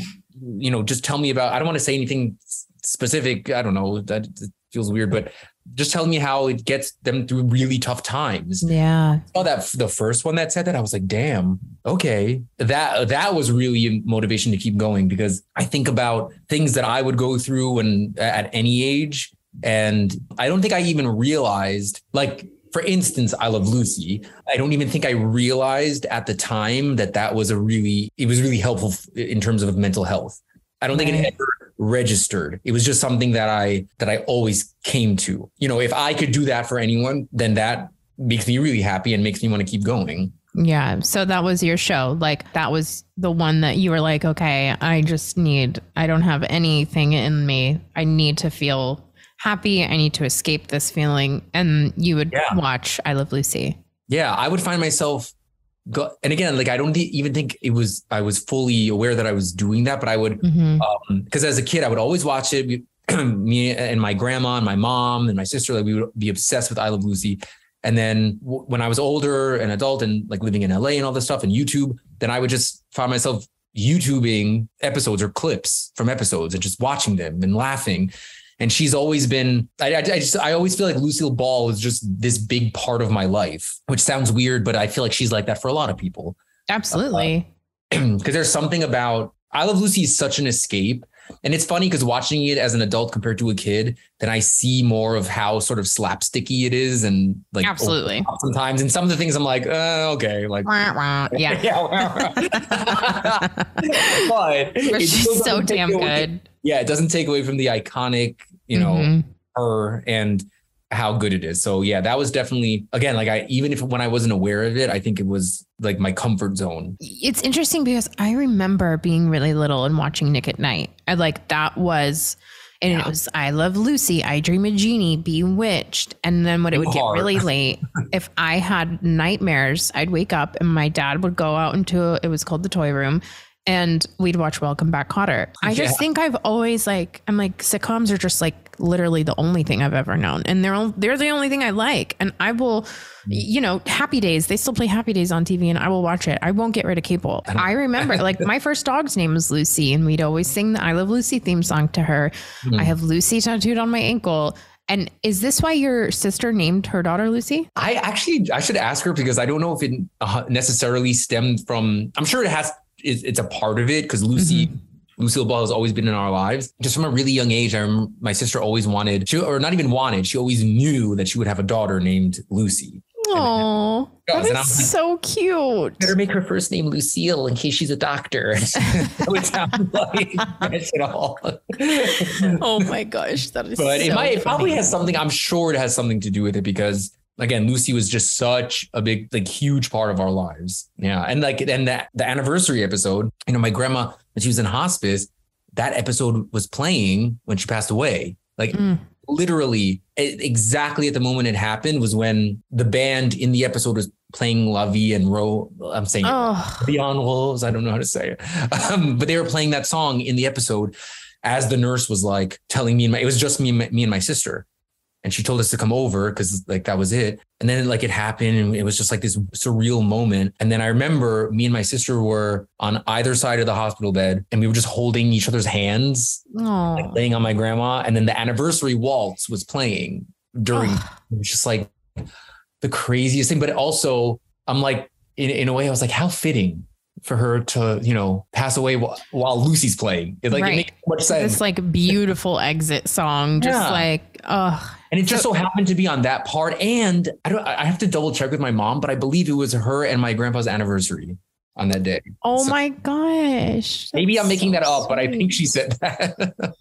you know, just tell me about, I don't want to say anything specific. I don't know, that feels weird, but just tell me how it gets them through really tough times. Yeah. I saw that the first one that said that, I was like, damn, okay. That was really a motivation to keep going, because I think about things that I would go through and at any age. And I don't think I even realized, like, for instance, I Love Lucy. I don't even think I realized at the time that was really helpful in terms of mental health. I don't think it ever registered. It was just something that I always came to. You know, if I could do that for anyone, then that makes me really happy and makes me want to keep going. Yeah. So that was your show. Like that was the one that you were like, okay, I don't have anything in me. I need to feel happy. I need to escape this feeling. And you would watch I Love Lucy. Yeah. I would find myself and again, like, I don't even think I was fully aware that I was doing that, but I would, because as a kid, I would always watch it. Me and my grandma and my mom and my sister, like, we would be obsessed with I Love Lucy. And then when I was older and adult and like living in LA and all this stuff and YouTube, then I would just find myself YouTubing episodes or clips from episodes and just watching them and laughing. And she's always been, I always feel like Lucille Ball is just this big part of my life, which sounds weird, but I feel like she's like that for a lot of people. Absolutely. Because there's something about, I Love Lucy is such an escape. And it's funny because watching it as an adult compared to a kid, then I see more of how sort of slapsticky it is. And like, absolutely, sometimes, and some of the things I'm like, okay, like, yeah. But she's so damn good. Yeah, it doesn't take away from the iconic, you know, her and how good it is. So yeah, that was definitely, again, like even if when I wasn't aware of it, I think it was like my comfort zone. It's interesting because I remember being really little and watching Nick at Night. It was I Love Lucy, I Dream a Genie, Bewitched. And then when it would get really late, if I had nightmares, I'd wake up and my dad would go out it was called the toy room, and we'd watch Welcome Back, Kotter. I just think I've always I'm like, sitcoms are just like literally the only thing I've ever known. And they're the only thing I like. And I will, you know, Happy Days, they still play Happy Days on TV and I will watch it. I won't get rid of cable. I remember like my first dog's name was Lucy and we'd always sing the I Love Lucy theme song to her. I have Lucy tattooed on my ankle. And is this why your sister named her daughter Lucy? I should ask her, because I don't know if it necessarily stemmed from, I'm sure it's a part of it because Lucille Ball has always been in our lives. Just from a really young age, I remember my sister always wanted, she always knew that she would have a daughter named Lucy. Oh, that is so cute. Better make her first name Lucille in case she's a doctor. So it sounds like that's it all. Oh my gosh, that is. But it probably has something. I'm sure it has something to do with it because again, Lucy was just such a big, like, huge part of our lives. Yeah, and the anniversary episode. My grandma, when she was in hospice, that episode was playing when she passed away. Like. Literally exactly at the moment it happened was when the band in the episode was playing La Vie en Rose. I'm saying Beyond Wolves. I don't know how to say it. But they were playing that song in the episode as the nurse was like telling me, it was just me and my sister. And she told us to come over because like that was it. And then like it happened and it was just like this surreal moment. And then I remember me and my sister were on either side of the hospital bed and we were just holding each other's hands, like laying on my grandma. And then the anniversary waltz was playing during, it was just like the craziest thing. But also I'm like, in a way I was like, how fitting for her to, pass away while Lucy's playing. It makes so much sense. This like beautiful exit song, just and it just so happened to be on that part. And I have to double check with my mom, but I believe it was her and my grandpa's anniversary on that day. Oh my gosh. Maybe I'm making that up, but I think she said that.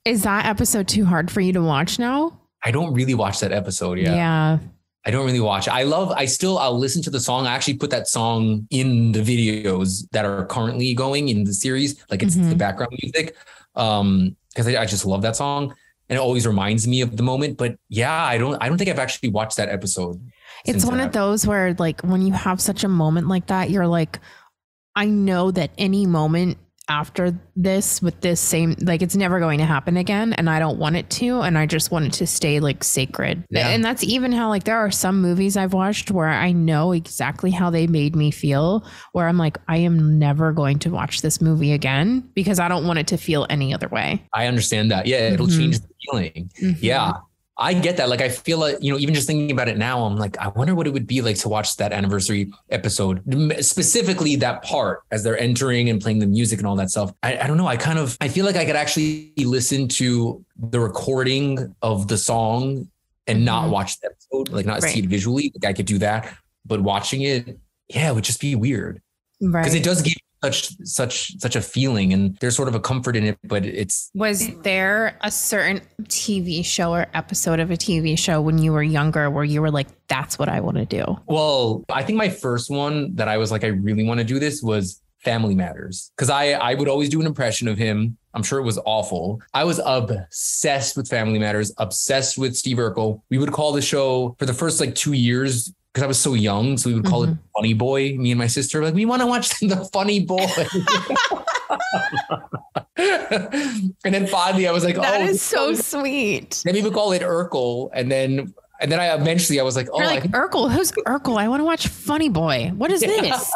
Is that episode too hard for you to watch now? I don't really watch that episode. Yeah. I don't really watch it. I'll listen to the song. I actually put that song in the videos that are currently going in the series. Like it's the background music. Because I just love that song. And it always reminds me of the moment. But yeah, I don't think I've actually watched that episode. It's one of those where like when you have such a moment like that, you're like, I know that any moment after this with this same, like it's never going to happen again. And I don't want it to. And I just want it to stay like sacred. Yeah. And that's even how like there are some movies I've watched where I know exactly how they made me feel, where I'm like, I am never going to watch this movie again because I don't want it to feel any other way. I understand that. Yeah, it'll change the feeling. Yeah. I get that. Like, I feel like, even just thinking about it now, I'm like, I wonder what it would be like to watch that anniversary episode, specifically that part as they're entering and playing the music and all that stuff. I don't know. I feel like I could actually listen to the recording of the song and not watch the episode, like not see it visually. Like I could do that, but watching it, it would just be weird. Right. Because it does give such a feeling and there's sort of a comfort in it, but was there a certain TV show or episode of a TV show when you were younger where you were like, that's what I want to do? Well, I think my first one that I was like, I really want to do this was Family Matters. Cause I would always do an impression of him. I'm sure it was awful. I was obsessed with Family Matters, obsessed with Steve Urkel. We would call the show for the first like 2 years, because I was so young. So we would call it Funny Boy. Me and my sister, like, we want to watch the Funny Boy. And then finally I was like, that is so sweet. Then we would call it Urkel. And then I was like, you're like, Urkel? Who's Urkel? I want to watch Funny Boy. What is this?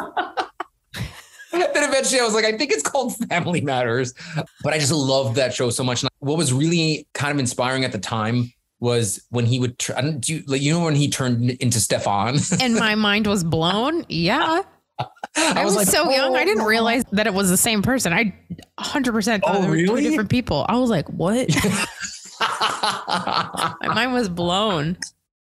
Then eventually I was like, I think it's called Family Matters. But I just loved that show so much. And what was really kind of inspiring at the time was when he would, when he turned into Stefan. And my mind was blown. Yeah. I was like, so young. I didn't realize that it was the same person. I 100% thought they were two different people. I was like, what? My mind was blown.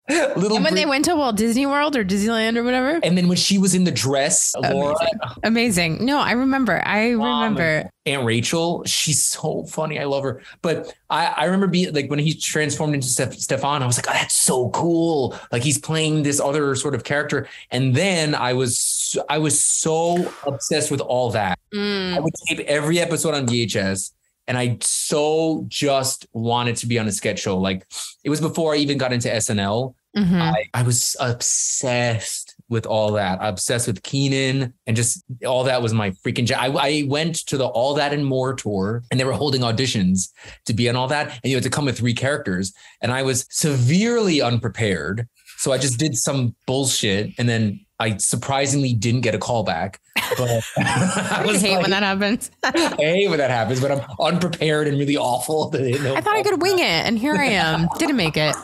And when they went to Walt Disney World or Disneyland or whatever. And then when she was in the dress, Laura. Amazing. No, I remember. Aunt Rachel, she's so funny. I love her. But I remember being like, when he transformed into Stefan, I was like, oh, that's so cool. Like he's playing this other sort of character. And then I was so obsessed with all that. I would tape every episode on VHS. And I so just wanted to be on a sketch show. Like it was before I even got into SNL. I was obsessed with all that. Obsessed with Keenan and just all that was my freaking I went to the All That and More tour and they were holding auditions to be on all that. And you had to come with 3 characters. And I was severely unprepared. So I just did some bullshit. And then I surprisingly didn't get a call back. But I hate when that happens. I hate when that happens, but I'm unprepared and really awful. I thought I could wing it, and here I am. Didn't make it.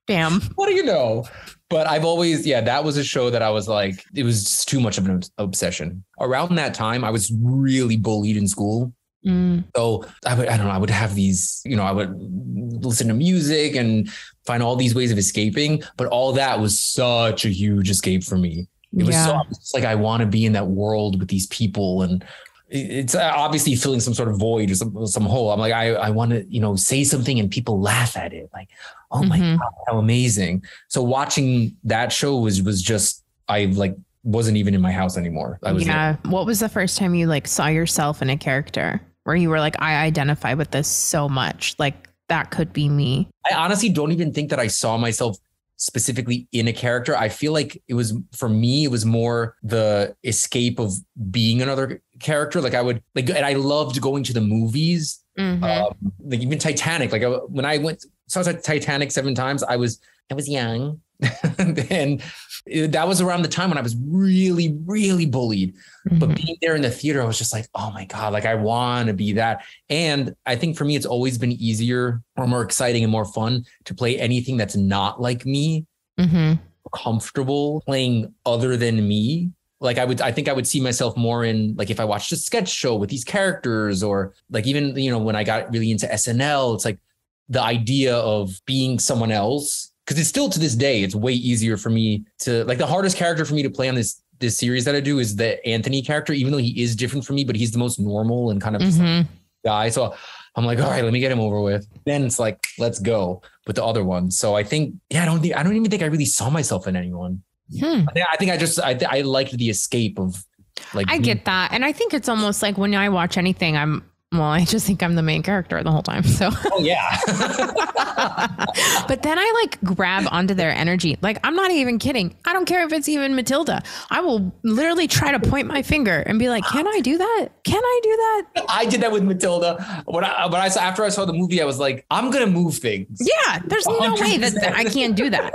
Damn. What do you know? But I've always, that was a show that I was like, it was just too much of an obsession. Around that time, I was really bullied in school. So I would have these, I would listen to music and find all these ways of escaping, but all that was such a huge escape for me. It was it's like, I want to be in that world with these people, and it's obviously filling some sort of void or some hole. I'm like, I want to, say something and people laugh at it. Like, oh my God, how amazing. So watching that show was just, I like wasn't even in my house anymore. What was the first time you like saw yourself in a character where you were like, I identify with this so much, like that could be me? I honestly don't even think that I saw myself specifically in a character. I feel like it was more the escape of being another character. Like I would like, and I loved going to the movies, like even Titanic. Like when I saw Titanic 7 times, I was young. And that was around the time when I was really, really bullied. But being there in the theater, I was just like, oh my God, like I want to be that. And I think for me, it's always been easier or more exciting and more fun to play anything that's not like me, comfortable playing other than me. Like I think I would see myself more in like if I watched a sketch show with these characters, or like even, when I got really into SNL, it's like the idea of being someone else. Because it's still to this day, it's way easier for me to like the hardest character for me to play on this series that I do is the Anthony character, even though he is different from me, but he's the most normal and kind of just like guy. So I'm like, all right, let me get him over with. Then it's like, let's go with the other one. So I think, I don't even think I really saw myself in anyone. I think I liked the escape of like. I get that. And I think it's almost like when I watch anything, I just think I'm the main character the whole time. So. Oh yeah. But then I like grab onto their energy. Like, I'm not even kidding. I don't care if it's even Matilda. I will literally try to point my finger and be like, can I do that? Can I do that? I did that with Matilda. After I saw the movie, I was like, I'm going to move things. Yeah. There's no way that I can't do that.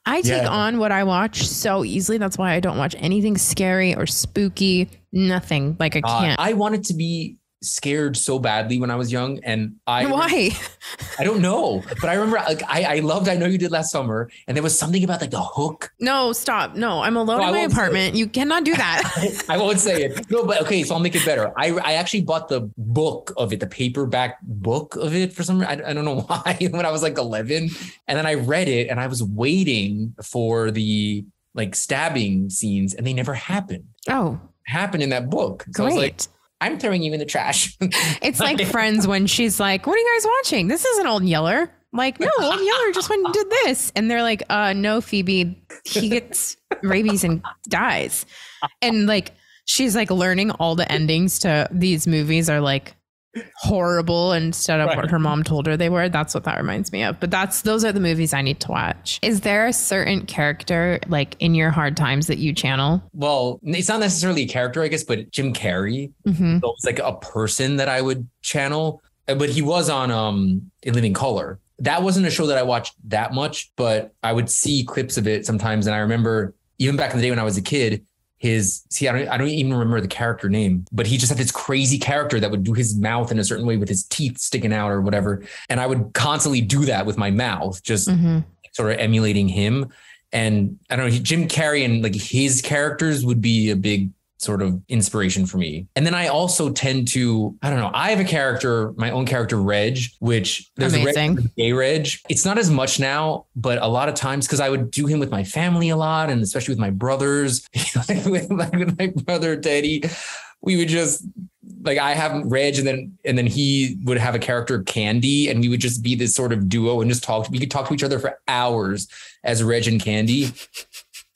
I take on what I watch so easily. That's why I don't watch anything scary or spooky. Nothing. Like I can't. I wanted to be scared so badly when I was young, and why? I don't know, but I remember like I loved I Know You Did Last Summer, and there was something about like the hook. No, stop. No, I'm alone in my apartment. You cannot do that. I won't say it. No, but okay, so I'll make it better. I actually bought the book of it, the paperback book of it for some reason. I don't know why, when I was like 11, and then I read it, and I was waiting for the like stabbing scenes, and they never happened. Happened in that book. So great. I was like, I'm throwing you in the trash. It's like Friends when she's like, what are you guys watching? This isn't Old Yeller. Like, no, Old Yeller just went and did this. And they're like, no, Phoebe, he gets rabies and dies. And like, she's like learning all the endings to these movies are like horrible instead of what her mom told her they were. That's what that reminds me of. But those are the movies I need to watch. Is there a certain character like in your hard times that you channel? Well, it's not necessarily a character, I guess, but Jim Carrey. So it's like a person that I would channel. But he was on In Living Color. That wasn't a show that I watched that much, but I would see clips of it sometimes. And I remember even back in the day when I was a kid, I don't even remember the character name, but he just had this crazy character that would do his mouth in a certain way with his teeth sticking out or whatever. And I would constantly do that with my mouth, just sort of emulating him. And I don't know, Jim Carrey and like his characters would be a big sort of inspiration for me. And then I also tend to, I don't know, I have a character, my own character, Reg, which there's amazing. a gay Reg. It's not as much now, but a lot of times, because I would do him with my family a lot, and especially with my brothers, with my brother Teddy, we would just like, I have Reg and then he would have a character Candy, and we would just be this sort of duo and just we could talk to each other for hours as Reg and Candy.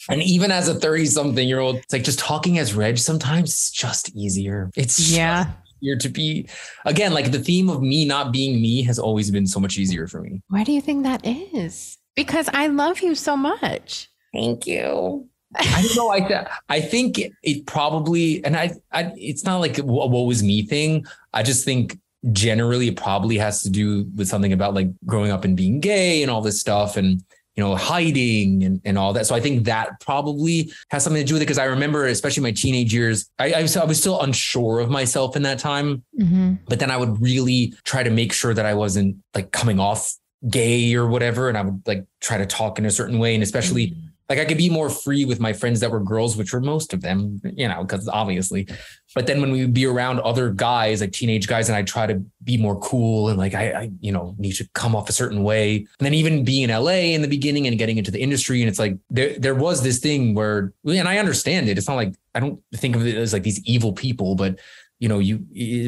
And even as a 30-something-year-old, it's like just talking as Reg sometimes is just easier. It's easier to be, again, like the theme of me not being me has always been so much easier for me. Why do you think that is? Because I love you so much. Thank you. I don't know. I think it probably, and it's not like a woe is me thing. I just think generally it probably has to do with something about like growing up and being gay and all this stuff, and hiding and all that. So I think that probably has something to do with it. Because I remember, especially my teenage years, I was still unsure of myself in that time. But then I would really try to make sure that I wasn't like coming off gay or whatever. And I would like try to talk in a certain way. And especially like I could be more free with my friends that were girls, which were most of them, you know, because obviously. But then when we would be around other guys, like teenage guys, and I try to be more cool and like I you know, need to come off a certain way. And then even being in LA in the beginning and getting into the industry, and it's like there was this thing where, and I understand it. It's not like I don't think of it as like these evil people, but you know,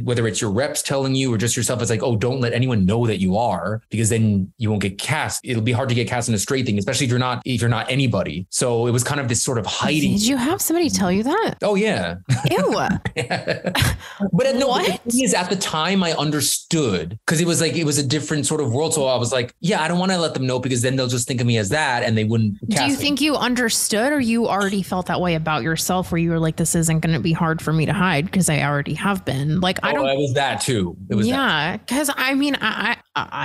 whether it's your reps telling you or just yourself, it's like, oh, don't let anyone know that you are, because then you won't get cast. It'll be hard to get cast in a straight thing, especially if you're not anybody. So it was kind of this sort of hiding. Did you have somebody tell you that? Oh yeah. Ew. But no, the thing is, at the time I understood, because it was a different sort of world. So I was like, yeah, I don't want to let them know, because then they'll just think of me as that and they wouldn't cast Do you think you understood, or you already felt that way about yourself, where you were like, this isn't going to be hard for me to hide because I already have been? Like, I don't. It was that too. It was because I mean, I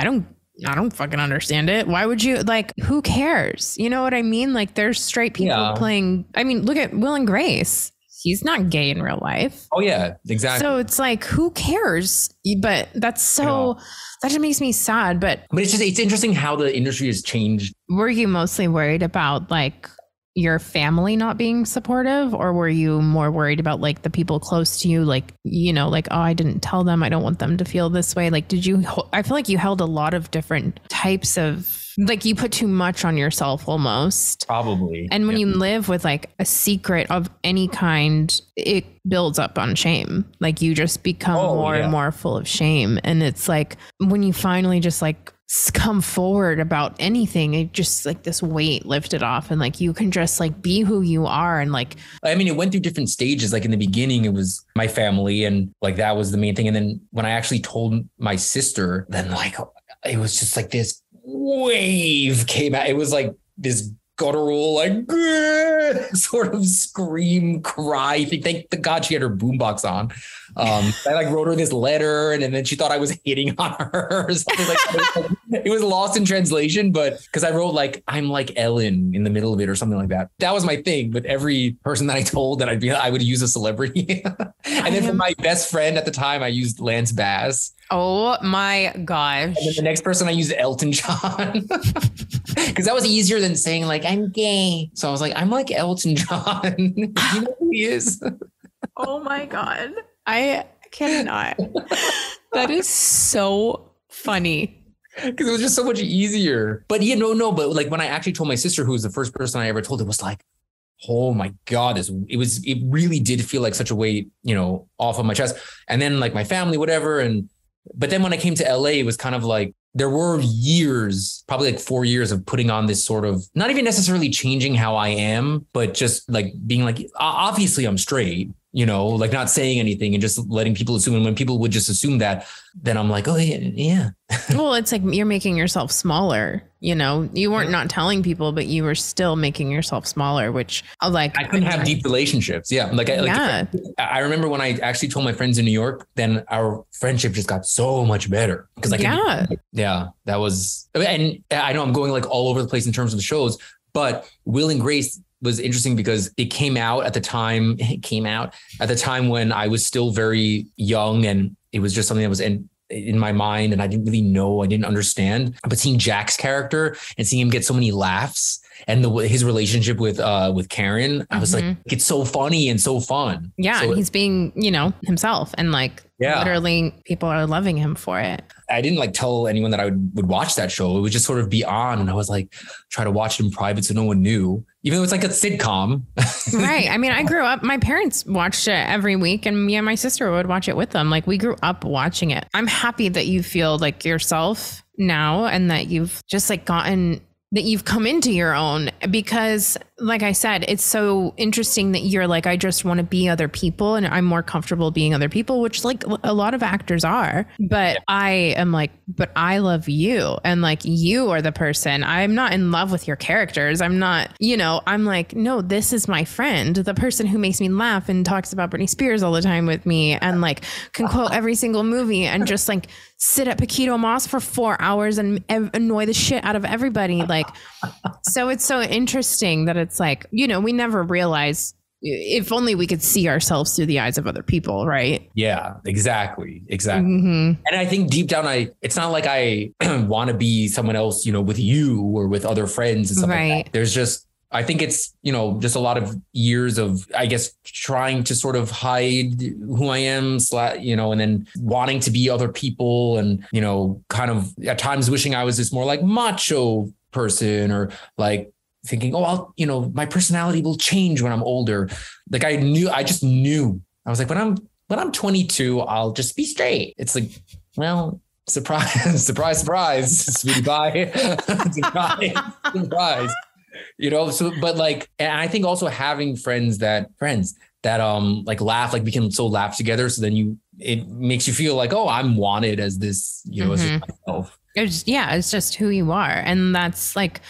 don't fucking understand it. Why would you, like, who cares? You know what I mean? Like, there's straight people playing. I mean, look at Will and Grace. He's not gay in real life. Oh yeah, exactly. So it's like, who cares? But that's so, that just makes me sad. But it's interesting how the industry has changed. Were you mostly worried about like your family not being supportive, or were you more worried about like the people close to you, like, you know, like, oh, I didn't tell them, I don't want them to feel this way? Like, I feel like you held a lot of different types of, like, you put too much on yourself almost. Probably. And when you live with like a secret of any kind, it builds up on shame. Like, you just become more and more full of shame. And it's like, when you finally just like come forward about anything, it just like this weight lifted off, and like you can just like be who you are. And like, I mean, it went through different stages. Like in the beginning, it was my family, and like that was the main thing. And then when I actually told my sister, then like it was just like this wave came out. It was like this guttural, like sort of scream, cry. Thank God she had her boombox on. I like wrote her this letter, and then she thought I was hitting on her or something like that. It was lost in translation, but because I wrote like, I'm like Ellen in the middle of it or something like that. That was my thing. But every person that I told that I would use a celebrity. And then for my best friend at the time, I used Lance Bass. Oh my gosh. And then the next person I used Elton John. Because that was easier than saying like, I'm gay. So I was like, I'm like Elton John. You know who he is? Oh my God. I cannot. That is so funny. Because it was just so much easier. But but like when I actually told my sister, who was the first person I ever told, it was like, oh my God, it really did feel like such a weight, you know, off of my chest. And then like my family, whatever. But then when I came to LA, it was kind of like, there were years, probably like 4 years of putting on this sort of, not even necessarily changing how I am, but just like being like, obviously I'm straight, you know, like not saying anything and just letting people assume. And when people would just assume that, then I'm like, oh yeah. Well, it's like you're making yourself smaller, you know, you weren't not telling people, but you were still making yourself smaller, which like I couldn't have deep relationships. Yeah. I remember when I actually told my friends in New York, then our friendship just got so much better. Because that was, and I know I'm going like all over the place in terms of the shows, but Will and Grace was interesting because it came out at the time when I was still very young, and it was just something that was in my mind, and I didn't really know, I didn't understand. But seeing Jack's character and seeing him get so many laughs, and his relationship with Karen, I was like, it's so funny and so fun. Yeah, so he's being, you know, himself, and like literally people are loving him for it. I didn't like tell anyone that I would watch that show. It would just sort of be on, and I was like, try to watch it in private so no one knew, even though it's like a sitcom. Right. I mean, I grew up, my parents watched it every week, and me and my sister would watch it with them. Like, we grew up watching it. I'm happy that you feel like yourself now, and that you've just like that you've come into your own, because like I said, it's so interesting that you're like, I just want to be other people, and I'm more comfortable being other people, which like a lot of actors are. But I am like, but I love you, and like you are the person. I'm not in love with your characters. I'm not, you know, I'm like, no, this is my friend, the person who makes me laugh and talks about Britney Spears all the time with me, and like can quote every single movie, and just like sit at Paquito Moss for 4 hours and annoy the shit out of everybody. Like, so it's so interesting that it's like, you know, we never realize if only we could see ourselves through the eyes of other people, right? Yeah, exactly. And I think deep down, it's not like I want to be someone else, with you or with other friends and stuff like that. There's just, I think it's, just a lot of years of, I guess, trying to sort of hide who I am, and then wanting to be other people and, kind of at times wishing I was this more like macho person, or like thinking, my personality will change when I'm older. Like I just knew. I was like, when I'm 22, I'll just be straight. It's like, well, surprise, surprise, sweetie pie. surprise. But like, and I think also having friends that like laugh, like we can so laugh together. So then it makes you feel like, oh, I'm wanted as this, as myself. It's just who you are. And that's like,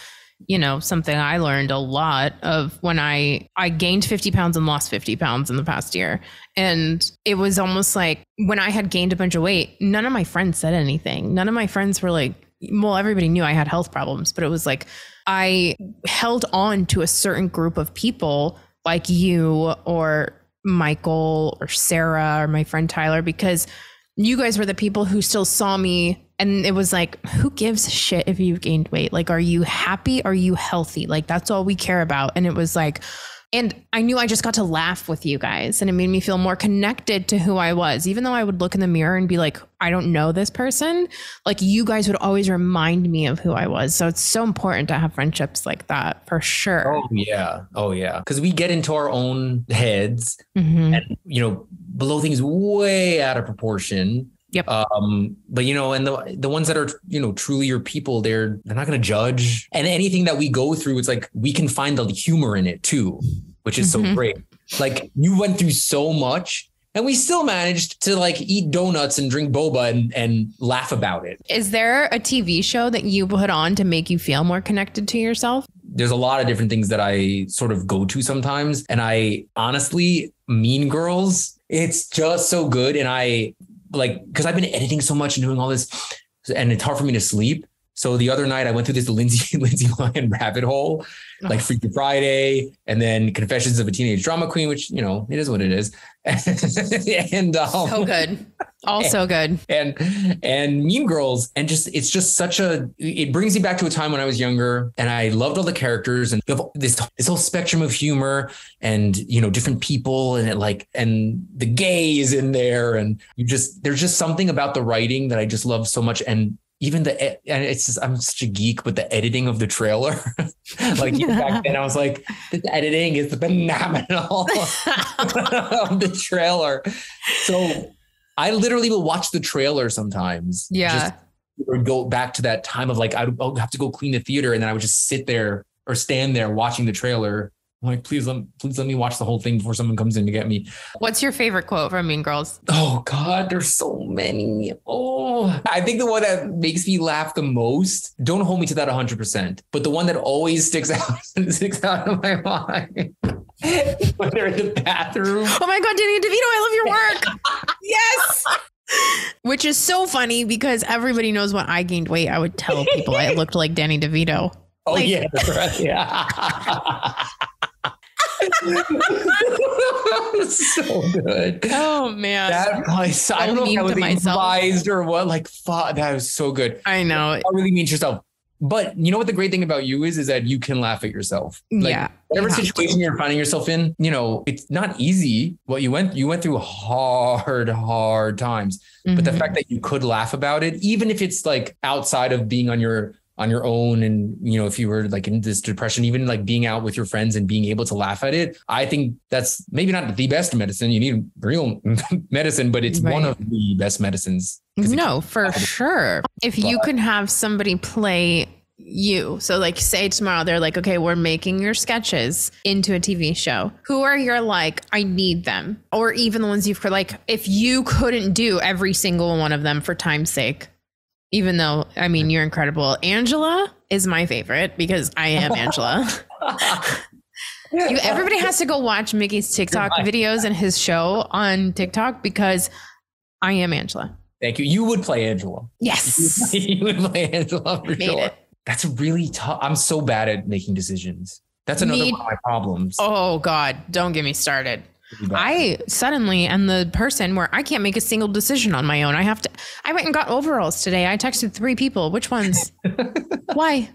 something I learned a lot of when I gained 50 pounds and lost 50 pounds in the past year. And it was almost like when I had gained a bunch of weight, none of my friends said anything. None of my friends were like, well, everybody knew I had health problems, but it was like, I held on to a certain group of people like you or Michael or Sarah or my friend Tyler, because you guys were the people who still saw me. And it was like, who gives a shit if you've gained weight? Like, are you happy? Are you healthy? Like, that's all we care about. And it was like, and I knew I just got to laugh with you guys, and it made me feel more connected to who I was, even though I would look in the mirror and be like, I don't know this person. Like, you guys would always remind me of who I was. So it's so important to have friendships like that, for sure. Oh yeah. Because we get into our own heads and, blow things way out of proportion. Yep. But and the ones that are, truly your people, they're not going to judge. And anything that we go through, it's like we can find the humor in it too, which is so great. Like, you went through so much and we still managed to like eat donuts and drink boba and laugh about it. Is there a TV show that you put on to make you feel more connected to yourself? There's a lot of different things that I sort of go to sometimes. And I honestly, Mean Girls, it's just so good. And because I've been editing so much and doing all this, and it's hard for me to sleep. So the other night I went through this Lindsay Lohan rabbit hole, like Freaky Friday, and then Confessions of a Teenage Drama Queen, which, it is what it is. And so good. So good. And Mean Girls. And it's just it brings me back to a time when I was younger and I loved all the characters and this whole spectrum of humor and, different people and the gays in there. And there's just something about the writing that I just love so much. And even I'm such a geek, but the editing of the trailer, like back then I was like, the editing is phenomenal of the trailer. So I literally will watch the trailer sometimes. Yeah. Or go back to that time of like, I would have to go clean the theater. And then I would just sit there or stand there watching the trailer. I'm like, please let me watch the whole thing before someone comes in to get me. What's your favorite quote from Mean Girls? Oh God, there's so many. Oh, I think the one that makes me laugh the most, don't hold me to that 100%, but the one that always sticks out of my mind when they're in the bathroom. Oh my God, Danny DeVito, I love your work. Yes. Which is so funny because everybody knows when I gained weight, I would tell people I looked like Danny DeVito. Oh yeah, that's right. Yeah. So good. Oh man, that place. I don't know if I was improvised or what. Like, fuck, that was so good. I know. That really means yourself. But you know what the great thing about you is that you can laugh at yourself. Like, yeah. Whatever situation you're finding yourself in, it's not easy. What you went through hard times. But the fact that you could laugh about it, even if it's like outside of being on your own. And, if you were like in this depression, even like being out with your friends and being able to laugh at it, I think that's maybe not the best medicine. You need real medicine, but it's one of the best medicines. No, for sure. If you could have somebody play you, so like say tomorrow, they're like, okay, we're making your sketches into a TV show. Who are your like, I need them? Or even the ones you've like, if you couldn't do every single one of them for time's sake, even though, I mean, you're incredible. Angela is my favorite because I am Angela. Everybody has to go watch Micky's TikTok videos and his show on TikTok because I am Angela. Thank you. You would play Angela. Yes. You would play Angela for sure. It. That's really tough. I'm so bad at making decisions. That's another one of my problems. Oh God, don't get me started. I suddenly am the person where I can't make a single decision on my own. I went and got overalls today. I texted 3 people. Which ones? Why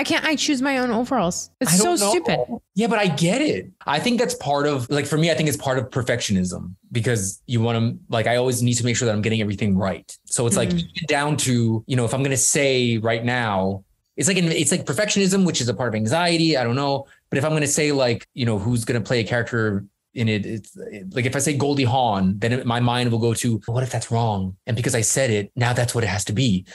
can't I choose my own overalls? It's so stupid. Yeah, but I get it. I think that's part of, like, for me, I think it's part of perfectionism, because you want to, like, I always need to make sure that I'm getting everything right. So it's like down to, you know, if I'm going to say right now, it's like perfectionism, which is a part of anxiety. I don't know. But if I'm going to say, like, you know, who's going to play a character in it, it's like, if I say Goldie Hawn, then my mind will go to, what if that's wrong? And because I said it, now that's what it has to be.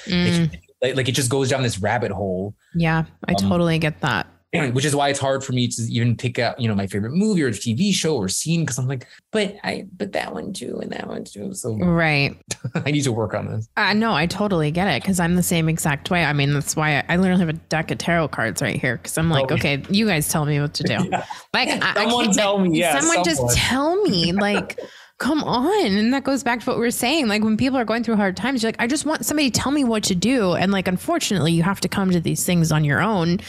Like it just goes down this rabbit hole. Yeah, I totally get that. Which is why it's hard for me to even pick out, you know, my favorite movie or TV show or scene, because I'm like, but that one too and that one too. So right, I need to work on this. No, I totally get it, because I'm the same exact way. I mean, that's why I literally have a deck of tarot cards right here, because I'm like, okay, you guys tell me what to do. Yeah. Like, someone tell me. Yeah, someone just tell me. Like, come on. And that goes back to what we were saying. Like, when people are going through hard times, you're like, I just want somebody to tell me what to do. And like, unfortunately, you have to come to these things on your own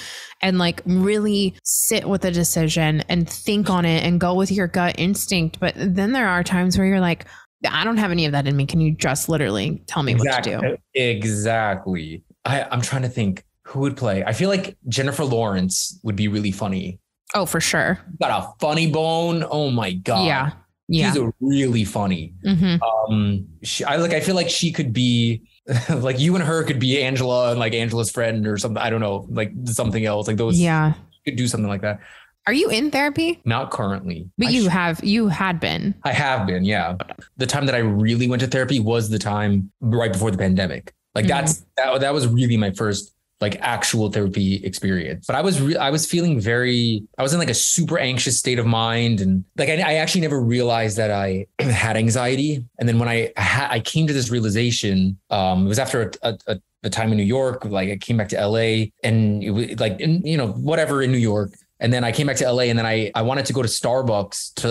and like really sit with a decision and think on it and go with your gut instinct. But then there are times where you're like, I don't have any of that in me. Can you just literally tell me what to do? Exactly. I'm trying to think who would play. I feel like Jennifer Lawrence would be really funny. Oh, for sure. Got a funny bone. Oh my God. Yeah. She's a really funny. I feel like she could be like, you and her could be Angela and like Angela's friend or something. I don't know, like something else like those. Yeah. You could do something like that. Are you in therapy? Not currently. But you had been. I have been. Yeah. The time that I really went to therapy was the time right before the pandemic. Like that was really my first like actual therapy experience. But I was feeling I was in like a super anxious state of mind. And like, I actually never realized that I had anxiety. And then when I came to this realization, it was after a time in New York. Like I came back to LA and it was like, you know, whatever in New York. And then I came back to LA and then I wanted to go to Starbucks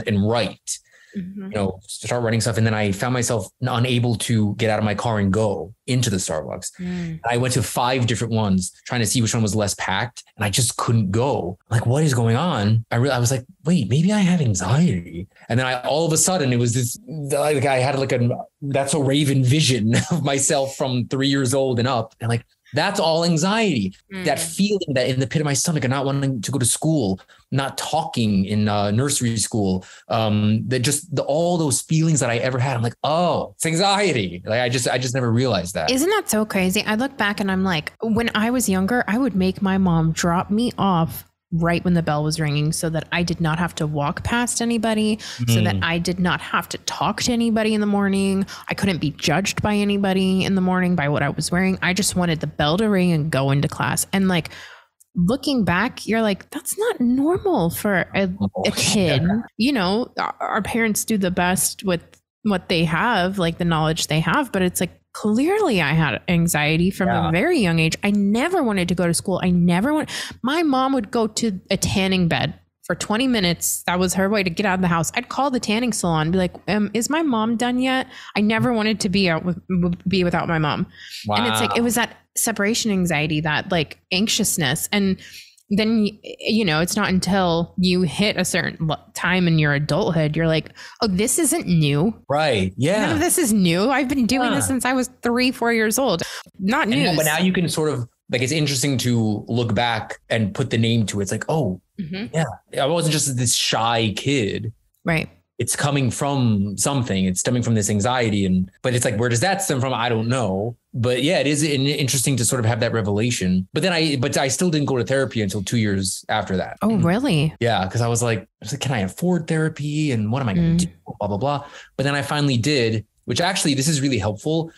and write. You know, start writing stuff. And then I found myself unable to get out of my car and go into the Starbucks. I went to 5 different ones trying to see which one was less packed. And I just couldn't go. Like, what is going on? I was like, wait, maybe I have anxiety. And then all of a sudden it was this, like I had like that's a Raven vision of myself from 3 years old and up. And like, that's all anxiety. That feeling that in the pit of my stomach of not wanting to go to school, not talking in nursery school, all those feelings that I ever had. I'm like, oh, it's anxiety. Like I just never realized that. Isn't that so crazy? I look back and I'm like, when I was younger, I would make my mom drop me off right when the bell was ringing so that I did not have to walk past anybody, so that I did not have to talk to anybody in the morning. I couldn't be judged by anybody in the morning by what I was wearing. I just wanted the bell to ring and go into class. And like, looking back, you're like, that's not normal for a kid. Yeah. You know, our parents do the best with what they have, like the knowledge they have, but it's like, clearly I had anxiety from a very young age. I never wanted to go to school. My mom would go to a tanning bed for 20 minutes. That was her way to get out of the house. I'd call the tanning salon and be like, is my mom done yet? I never wanted to be without my mom. Wow. And it's like, it was that separation anxiety, that like anxiousness. And then, you know, it's not until you hit a certain time in your adulthood, you're like, oh, this isn't new. Right. Yeah. None of this is new. I've been doing this since I was 3-4 years old. Not new. But now you can sort of like, it's interesting to look back and put the name to it. It's like, oh, yeah, I wasn't just this shy kid. Right. It's coming from something. It's stemming from this anxiety. But it's like, where does that stem from? I don't know. But yeah, it is interesting to sort of have that revelation. But then I still didn't go to therapy until 2 years after that. Oh, really? Yeah. Cause I was like, can I afford therapy? And what am I going to do? Blah, blah, blah. But then I finally did, which actually, this is really helpful.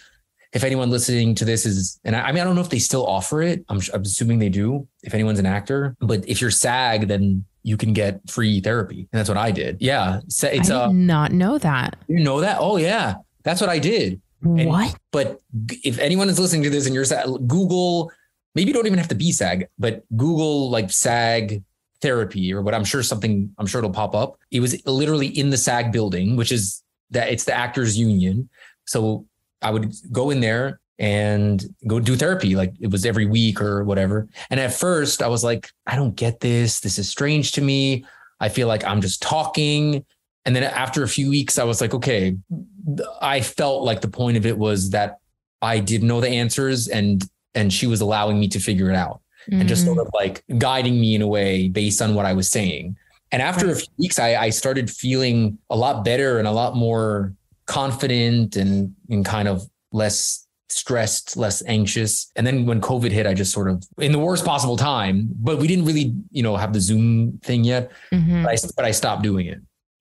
If anyone listening to this is, and I mean, I don't know if they still offer it. I'm assuming they do if anyone's an actor, but if you're SAG, then you can get free therapy. And that's what I did. Yeah. It's I did not know that. You know that? Oh yeah. That's what I did. What? But if anyone is listening to this and you're SAG, Google, maybe you don't even have to be SAG, but Google like SAG therapy or what I'm sure it'll pop up. It was literally in the SAG building, which is it's the actors union. So I would go in there and go do therapy. Like it was every week or whatever. And at first I was like, I don't get this. This is strange to me. I feel like I'm just talking. And then after a few weeks, I was like, okay, I felt like the point of it was that I did know the answers and she was allowing me to figure it out and just sort of like guiding me in a way based on what I was saying. And after a few weeks, I started feeling a lot better and a lot more confident and kind of less stressed, less anxious. And then when COVID hit, I just sort of in the worst possible time, but we didn't really, have the Zoom thing yet, but I stopped doing it.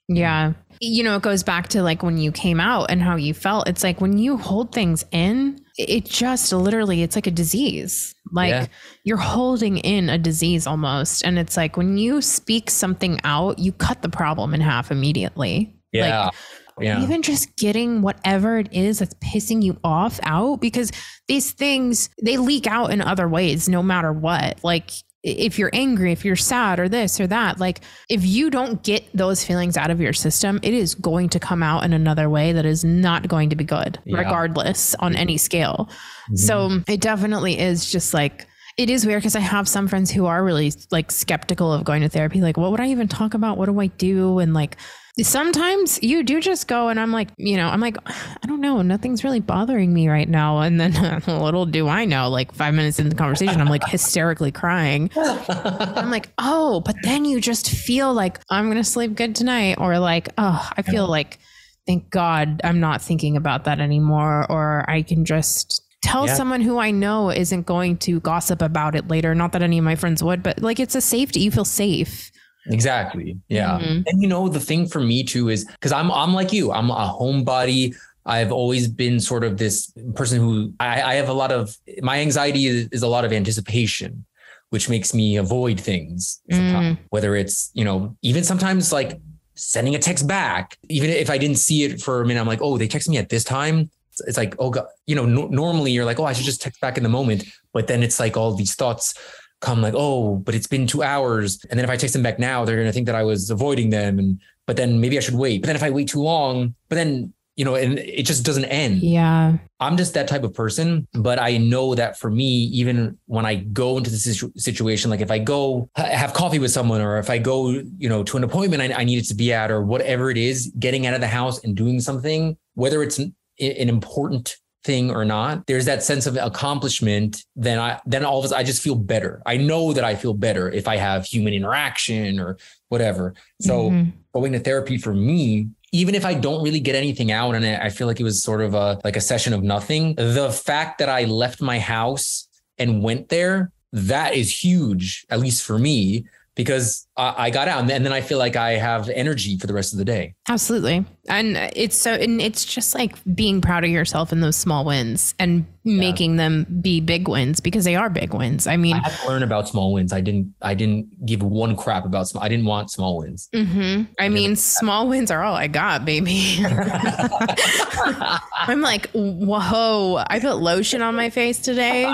Yeah. It goes back to like when you came out and how you felt. It's like when you hold things in, it just literally, it's like a disease. Like you're holding in a disease almost. And it's like when you speak something out, you cut the problem in half immediately. Yeah. Like, even just getting whatever it is that's pissing you off out, because these things, they leak out in other ways, no matter what. Like if you're angry, if you're sad or this or that, like if you don't get those feelings out of your system, it is going to come out in another way that is not going to be good, regardless on any scale. So it definitely is just like, it is weird because I have some friends who are really like skeptical of going to therapy. Like, what would I even talk about? What do I do? And like, sometimes you do just go and I'm like, I don't know. Nothing's really bothering me right now. And then little do I know, like 5 minutes into the conversation, I'm like hysterically crying. I'm like, oh, but then you just feel like I'm going to sleep good tonight. Or like, oh, I feel like, thank God I'm not thinking about that anymore. Or I can just tell someone who I know isn't going to gossip about it later. Not that any of my friends would, but like it's a safety. You feel safe. Exactly. Yeah. And the thing for me too is because I'm like you, I'm a homebody. I've always been sort of this person who I have a lot of, my anxiety is a lot of anticipation, which makes me avoid things sometimes, whether it's, even sometimes like sending a text back, even if I didn't see it for a minute, I'm like, oh, they text me at this time. It's like, oh God, normally you're like, oh, I should just text back in the moment. But then it's like all these thoughts come like, oh, but it's been 2 hours. And then if I text them back now, they're going to think that I was avoiding them. But then maybe I should wait. But then if I wait too long, but then, and it just doesn't end. Yeah. I'm just that type of person. But I know that for me, even when I go into this situation, like if I go have coffee with someone, or if I go, to an appointment I needed to be at, or whatever it is, getting out of the house and doing something, whether it's an important thing or not, there's that sense of accomplishment. Then all of a sudden I just feel better. I know that I feel better if I have human interaction or whatever. So going to therapy for me, even if I don't really get anything out and I feel like it was sort of like a session of nothing, the fact that I left my house and went there, that is huge, at least for me, because I got out and then I feel like I have energy for the rest of the day. Absolutely. And it's just like being proud of yourself in those small wins and making them be big wins, because they are big wins. I mean, I had to learn about small wins. I didn't give one crap about I didn't want small wins. I mean, small wins are all I got, baby. I'm like, whoa, I put lotion on my face today.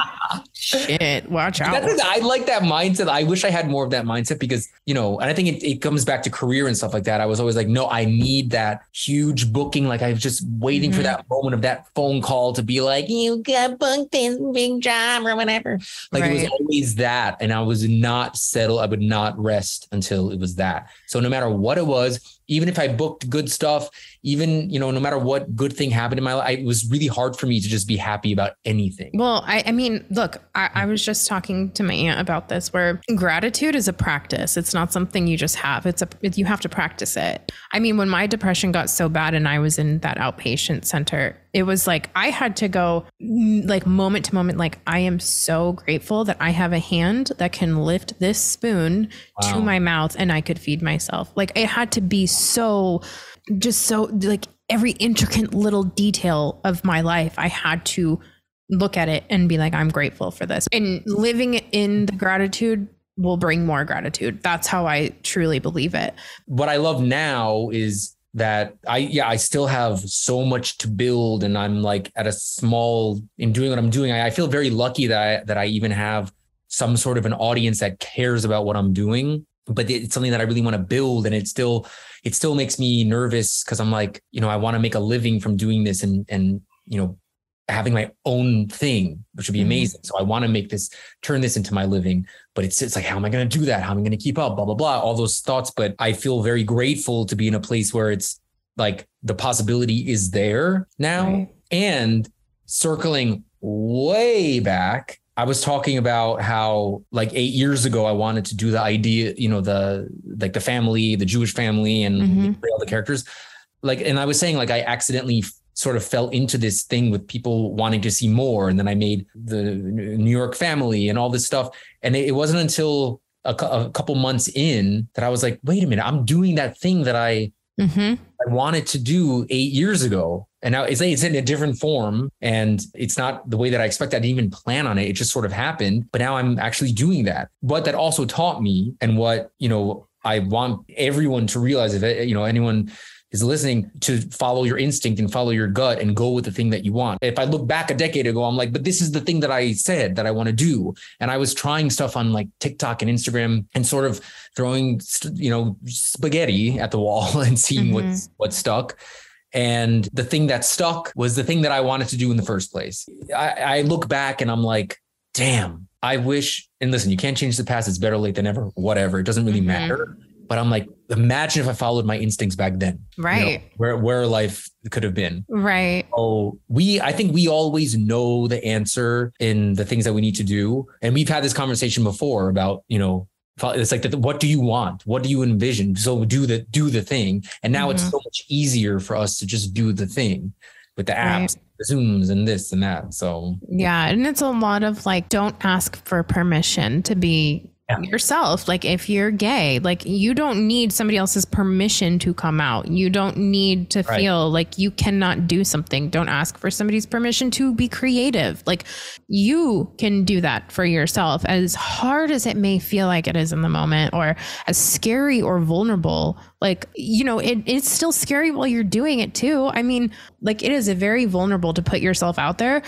Shit, watch out. I like that mindset. I wish I had more of that mindset because, and I think it comes back to career and stuff like that. I was always like, no, I need that huge booking. Like I was just waiting for that moment of that phone call to be like, you got booked this big job or whatever. Like it was always that. And I was not settled. I would not rest until it was that. So no matter what it was, even if I booked good stuff, even, no matter what good thing happened in my life, it was really hard for me to just be happy about anything. Well, I mean, look, I was just talking to my aunt about this, where gratitude is a practice. It's not something you just have. You have to practice it. I mean, when my depression got so bad and I was in that outpatient center, it was like, I had to go like moment to moment. Like, I am so grateful that I have a hand that can lift this spoon to my mouth and I could feed myself. Like it had to be so like every intricate little detail of my life, I had to look at it and be like, I'm grateful for this. And living in the gratitude will bring more gratitude. That's how I truly believe it. What I love now is that I still have so much to build, and I'm like in doing what I'm doing. I feel very lucky that I even have some sort of an audience that cares about what I'm doing, but it's something that I really want to build. And it still makes me nervous because I'm like, I want to make a living from doing this and having my own thing, which would be amazing. So I want to turn this into my living, but it's like, how am I going to do that? How am I going to keep up? Blah, blah, blah, all those thoughts. But I feel very grateful to be in a place where it's like the possibility is there now. Right. And circling way back, I was talking about how like 8 years ago, I wanted to do the idea, the family, the Jewish family and all the characters. Like, and I was saying like, I accidentally sort of fell into this thing with people wanting to see more. And then I made the New York family and all this stuff. And it wasn't until a couple months in that I was like, wait a minute, I'm doing that thing that I wanted to do 8 years ago. And now it's in a different form and it's not the way that I expected. I didn't even plan on it. It just sort of happened. But now I'm actually doing that. What that also taught me and what, I want everyone to realize, if anyone is listening, to follow your instinct and follow your gut and go with the thing that you want. If I look back a decade ago, I'm like, but this is the thing that I said that I want to do. And I was trying stuff on like TikTok and Instagram and sort of throwing, spaghetti at the wall and seeing what stuck. And the thing that stuck was the thing that I wanted to do in the first place. I look back and I'm like, damn, I wish, and listen, you can't change the past. It's better late than never, whatever. It doesn't really matter. But I'm like, imagine if I followed my instincts back then, right? Where life could have been, right? Oh, I think we always know the answer in the things that we need to do, and we've had this conversation before about, it's like, what do you want? What do you envision? So do the thing, and now it's so much easier for us to just do the thing with the apps, the Zooms, and this and that. So yeah, and it's a lot of like, don't ask for permission to be yourself. Like if you're gay, like you don't need somebody else's permission to come out. You don't need to feel like you cannot do something. Don't ask for somebody's permission to be creative. Like you can do that for yourself, as hard as it may feel like it is in the moment, or as scary or vulnerable. Like, it's still scary while you're doing it too. I mean, like it is very vulnerable to put yourself out there,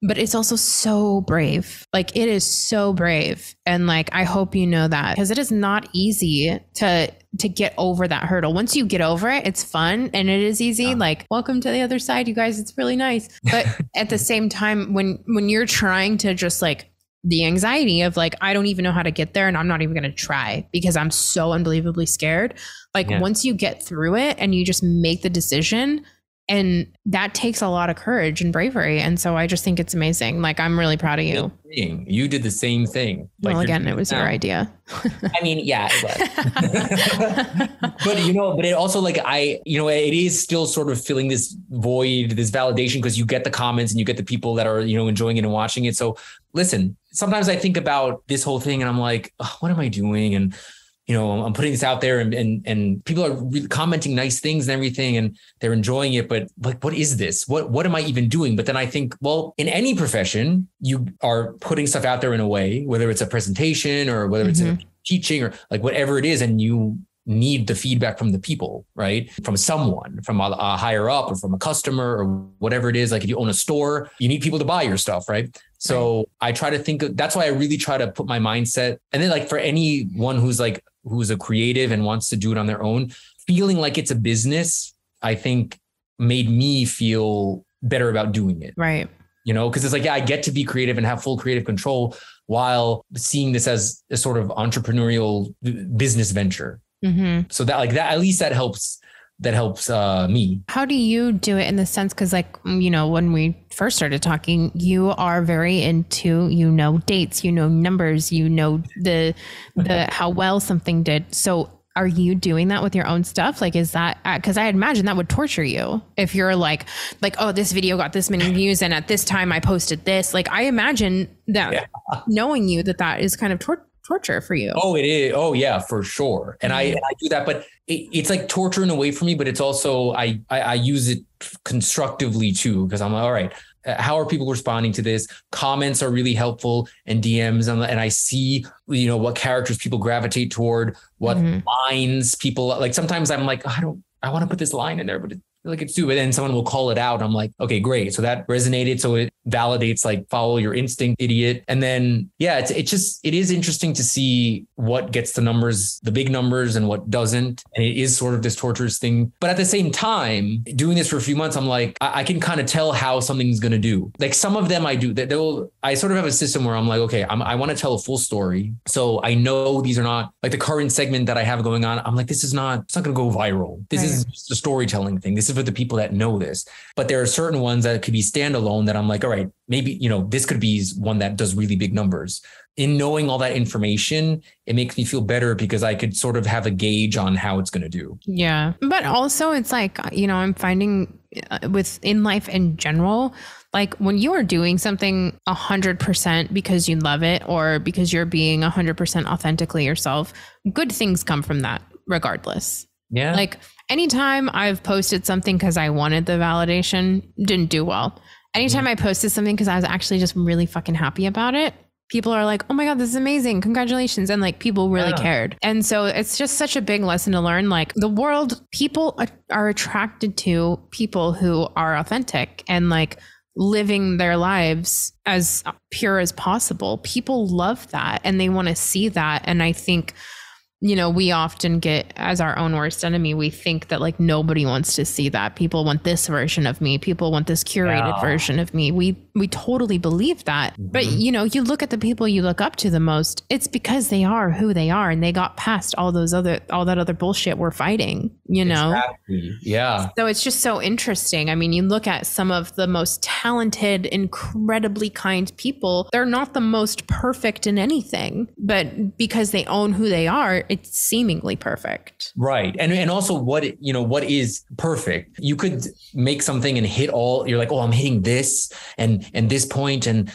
but it's also so brave. Like it is so brave. And like, I hope you know that, because it is not easy to get over that hurdle. Once you get over it, it's fun and it is easy. Like, welcome to the other side, you guys. It's really nice. But at the same time, when you're trying to just like the anxiety of like, I don't even know how to get there and I'm not even going to try because I'm so unbelievably scared. Like once you get through it and you just make the decision, and that takes a lot of courage and bravery. And so I just think it's amazing. Like, I'm really proud of you. You did the same thing. Well, again, it was your idea. I mean, yeah, it was. But it also like, it is still sort of filling this void, this validation, because you get the comments and you get the people that are, enjoying it and watching it. So listen, sometimes I think about this whole thing and I'm like, oh, what am I doing? And I'm putting this out there and people are really commenting nice things and everything and they're enjoying it. But like, what is this? What am I even doing? But then I think, well, in any profession, you are putting stuff out there in a way, whether it's a presentation or whether it's a teaching or like whatever it is. And you need the feedback from the people, right? From someone, from a higher up or from a customer or whatever it is. Like if you own a store, you need people to buy your stuff, right? So I try to think that's why I really try to put my mindset. And then like for anyone who's a creative and wants to do it on their own, feeling like it's a business, I think made me feel better about doing it. Right. Because it's like, I get to be creative and have full creative control while seeing this as a sort of entrepreneurial business venture. So that at least that helps me. How do you do it in the sense? Cause like, when we first started talking, you are very into, dates, numbers, the how well something did. So are you doing that with your own stuff? Like, is that, cause I imagine that would torture you if you're like, oh, this video got this many views and at this time I posted this. Like, I imagine that knowing you, that is kind of torture for you. Oh, it is. Oh yeah, for sure. And I do that, but it's like torture in a way for me, but it's also, I use it constructively too. Because I'm like, all right, how are people responding to this? Comments are really helpful and DMs. And I see, what characters people gravitate toward, what lines people like. Sometimes I'm like, I want to put this line in there, but it's too, but then someone will call it out. I'm like, okay, great. So that resonated. So validates like follow your instinct, idiot. And then, yeah, it is interesting to see what gets the numbers, the big numbers, and what doesn't. And it is sort of this torturous thing. But at the same time, doing this for a few months, I'm like, I can kind of tell how something's going to do. Like some of them I do that I sort of have a system where I'm like, okay, I want to tell a full story. So I know these are not like the current segment that I have going on. I'm like, it's not going to go viral. This is just a storytelling thing. This is for the people that know this. But there are certain ones that could be standalone that I'm like, all right, maybe, this could be one that does really big numbers. In knowing all that information, it makes me feel better because I could sort of have a gauge on how it's going to do. Yeah. But also it's like, I'm finding in life in general, like when you are doing something 100% because you love it or because you're being 100% authentically yourself, good things come from that regardless. Yeah. Like anytime I've posted something because I wanted the validation, didn't do well. Anytime I posted something because I was actually just really fucking happy about it, people are like, oh my God, this is amazing. Congratulations. And like people really cared. And so it's just such a big lesson to learn. Like the world, people are attracted to people who are authentic and like living their lives as pure as possible. People love that and they want to see that. And I think, we often get as our own worst enemy. We think that like nobody wants to see that. People want this version of me. People want this curated version of me. We totally believe that. Mm-hmm. But, you look at the people you look up to the most, it's because they are who they are and they got past all that other bullshit we're fighting, Exactly. Yeah. So it's just so interesting. I mean, you look at some of the most talented, incredibly kind people. They're not the most perfect in anything, but because they own who they are, it's seemingly perfect. Right. And also what is perfect. You could make something and hit you're like, oh, I'm hitting this and this point and,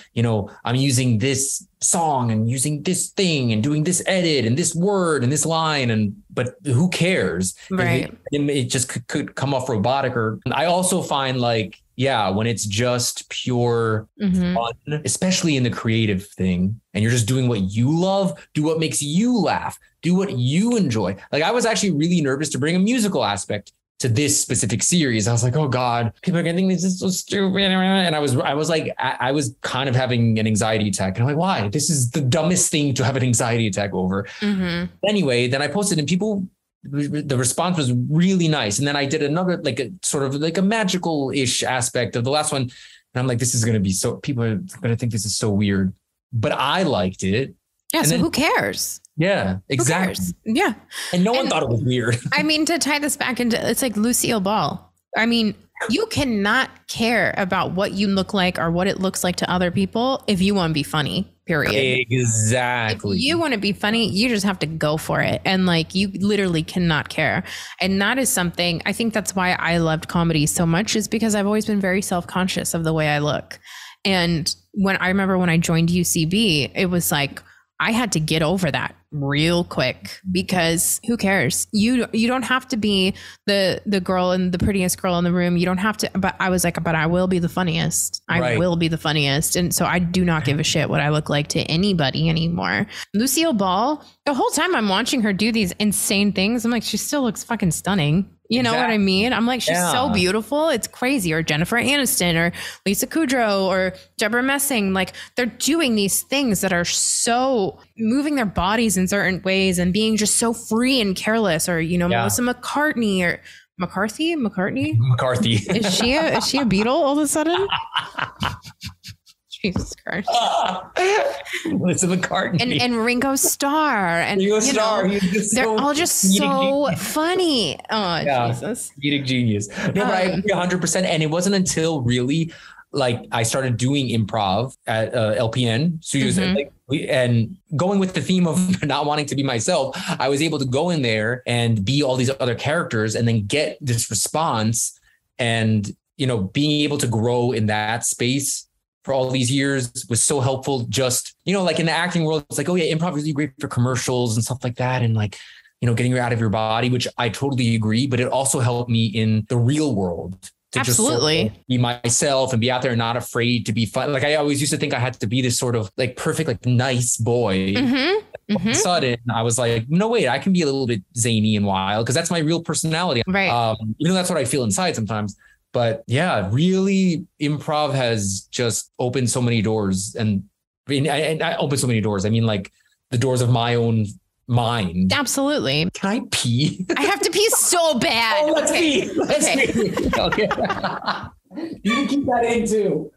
I'm using this song and using this thing and doing this edit and this word and this line but who cares? Right. It just could come off robotic. Or I also find like, when it's just pure fun, especially in the creative thing, and you're just doing what you love, do what makes you laugh, do what you enjoy. Like I was actually really nervous to bring a musical aspect to this specific series. I was like, oh God, people are going to think this is so stupid. And I was kind of having an anxiety attack. And I'm like, why? This is the dumbest thing to have an anxiety attack over. Mm-hmm. Anyway, then I posted and the response was really nice. And then I did another, like a sort of like a magical-ish aspect of the last one. And I'm like, this is going to be people are going to think this is so weird, but I liked it. Yeah. And so who cares? Yeah, exactly. Yeah. And no one thought it was weird. I mean, to tie this back into, it's like Lucille Ball. I mean, you cannot care about what you look like or what it looks like to other people if you want to be funny, period. Exactly. If you want to be funny, you just have to go for it. And like, you literally cannot care. And that is something, I think that's why I loved comedy so much, is because I've always been very self-conscious of the way I look. And when I remember when I joined UCB, it was like, I had to get over that real quick because who cares? You don't have to be the girl and the prettiest girl in the room. You don't have to, but I was like, but I will be the funniest. I will be the funniest. And so I do not give a shit what I look like to anybody anymore. Lucille Ball, the whole time I'm watching her do these insane things, I'm like, she still looks fucking stunning. You know what I mean? I'm like, she's so beautiful. It's crazy. Or Jennifer Aniston or Lisa Kudrow or Deborah Messing. Like they're doing these things that are so moving their bodies in certain ways and being just so free and careless. Or, Melissa McCartney or McCarthy. Is she a Beatle all of a sudden? Jesus Christ. Melissa McCartney. And Ringo Starr. And Ringo Starr. They're all just so funny. Oh, Jesus. Comedic genius. No, but I agree 100%. And it wasn't until really like I started doing improv at LPN studios and going with the theme of not wanting to be myself, I was able to go in there and be all these other characters and then get this response and, being able to grow in that space for all these years was so helpful. Just, like in the acting world, it's like, oh yeah, improv is really great for commercials and stuff like that. And like, getting you out of your body, which I totally agree. But it also helped me in the real world to Absolutely. just sort of be myself and be out there and not afraid to be fun. Like I always used to think I had to be this sort of like perfect, like nice boy. All of a sudden I was like, no, wait, I can be a little bit zany and wild because that's my real personality. Right. Even though that's what I feel inside sometimes. But yeah, really, improv has just opened so many doors. And I opened so many doors. I mean, like the doors of my own mind. Absolutely. Can I pee? I have to pee so bad. Oh, let's pee. Let's pee. Okay. You can keep that in too.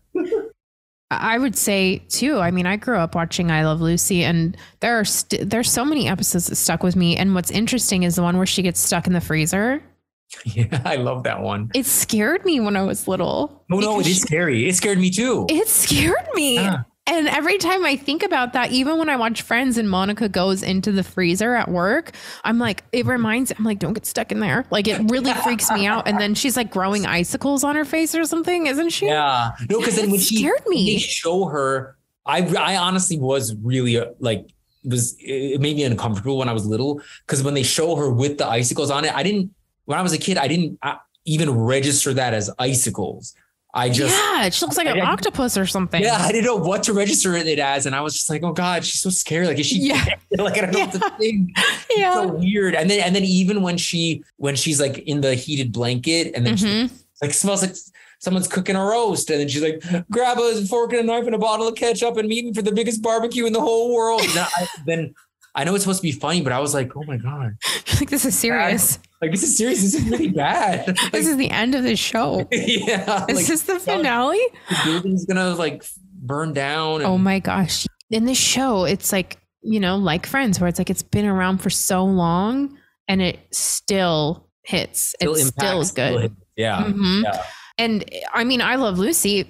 I would say too. I mean, I grew up watching I Love Lucy, and there's so many episodes that stuck with me. And what's interesting is the one where she gets stuck in the freezer. Yeah, I love that one. It scared me when I was little. Oh no, it is scary. It scared me too. It scared me. Yeah. And every time I think about that, even when I watch Friends and Monica goes into the freezer at work, I'm like, don't get stuck in there. Like it really freaks me out. And then she's like growing icicles on her face or something, isn't she? Yeah. No, because then when they show her, I honestly was really it made me uncomfortable when I was little, because when they show her with the icicles on it, when I was a kid, I didn't even register that as icicles. She looks like an octopus or something. Yeah, I didn't know what to register it as. And I was just like, oh God, she's so scary. Like, is she like, I don't know what to think. Yeah. It's so weird. And then even when she's like in the heated blanket, and then she like smells like someone's cooking a roast. And then she's like, grab a fork and a knife and a bottle of ketchup and meet me for the biggest barbecue in the whole world. And then I know it's supposed to be funny, but I was like, oh my God. Like, this is serious. Like, this is serious. This is really bad. Like, this is the end of the show. Yeah. Is this the finale? The building's gonna like burn down. Oh my gosh. In this show, it's like, like Friends, where it's like, it's been around for so long and it still hits. It still is good. Yeah. Mm-hmm. Yeah. And I mean, I Love Lucy.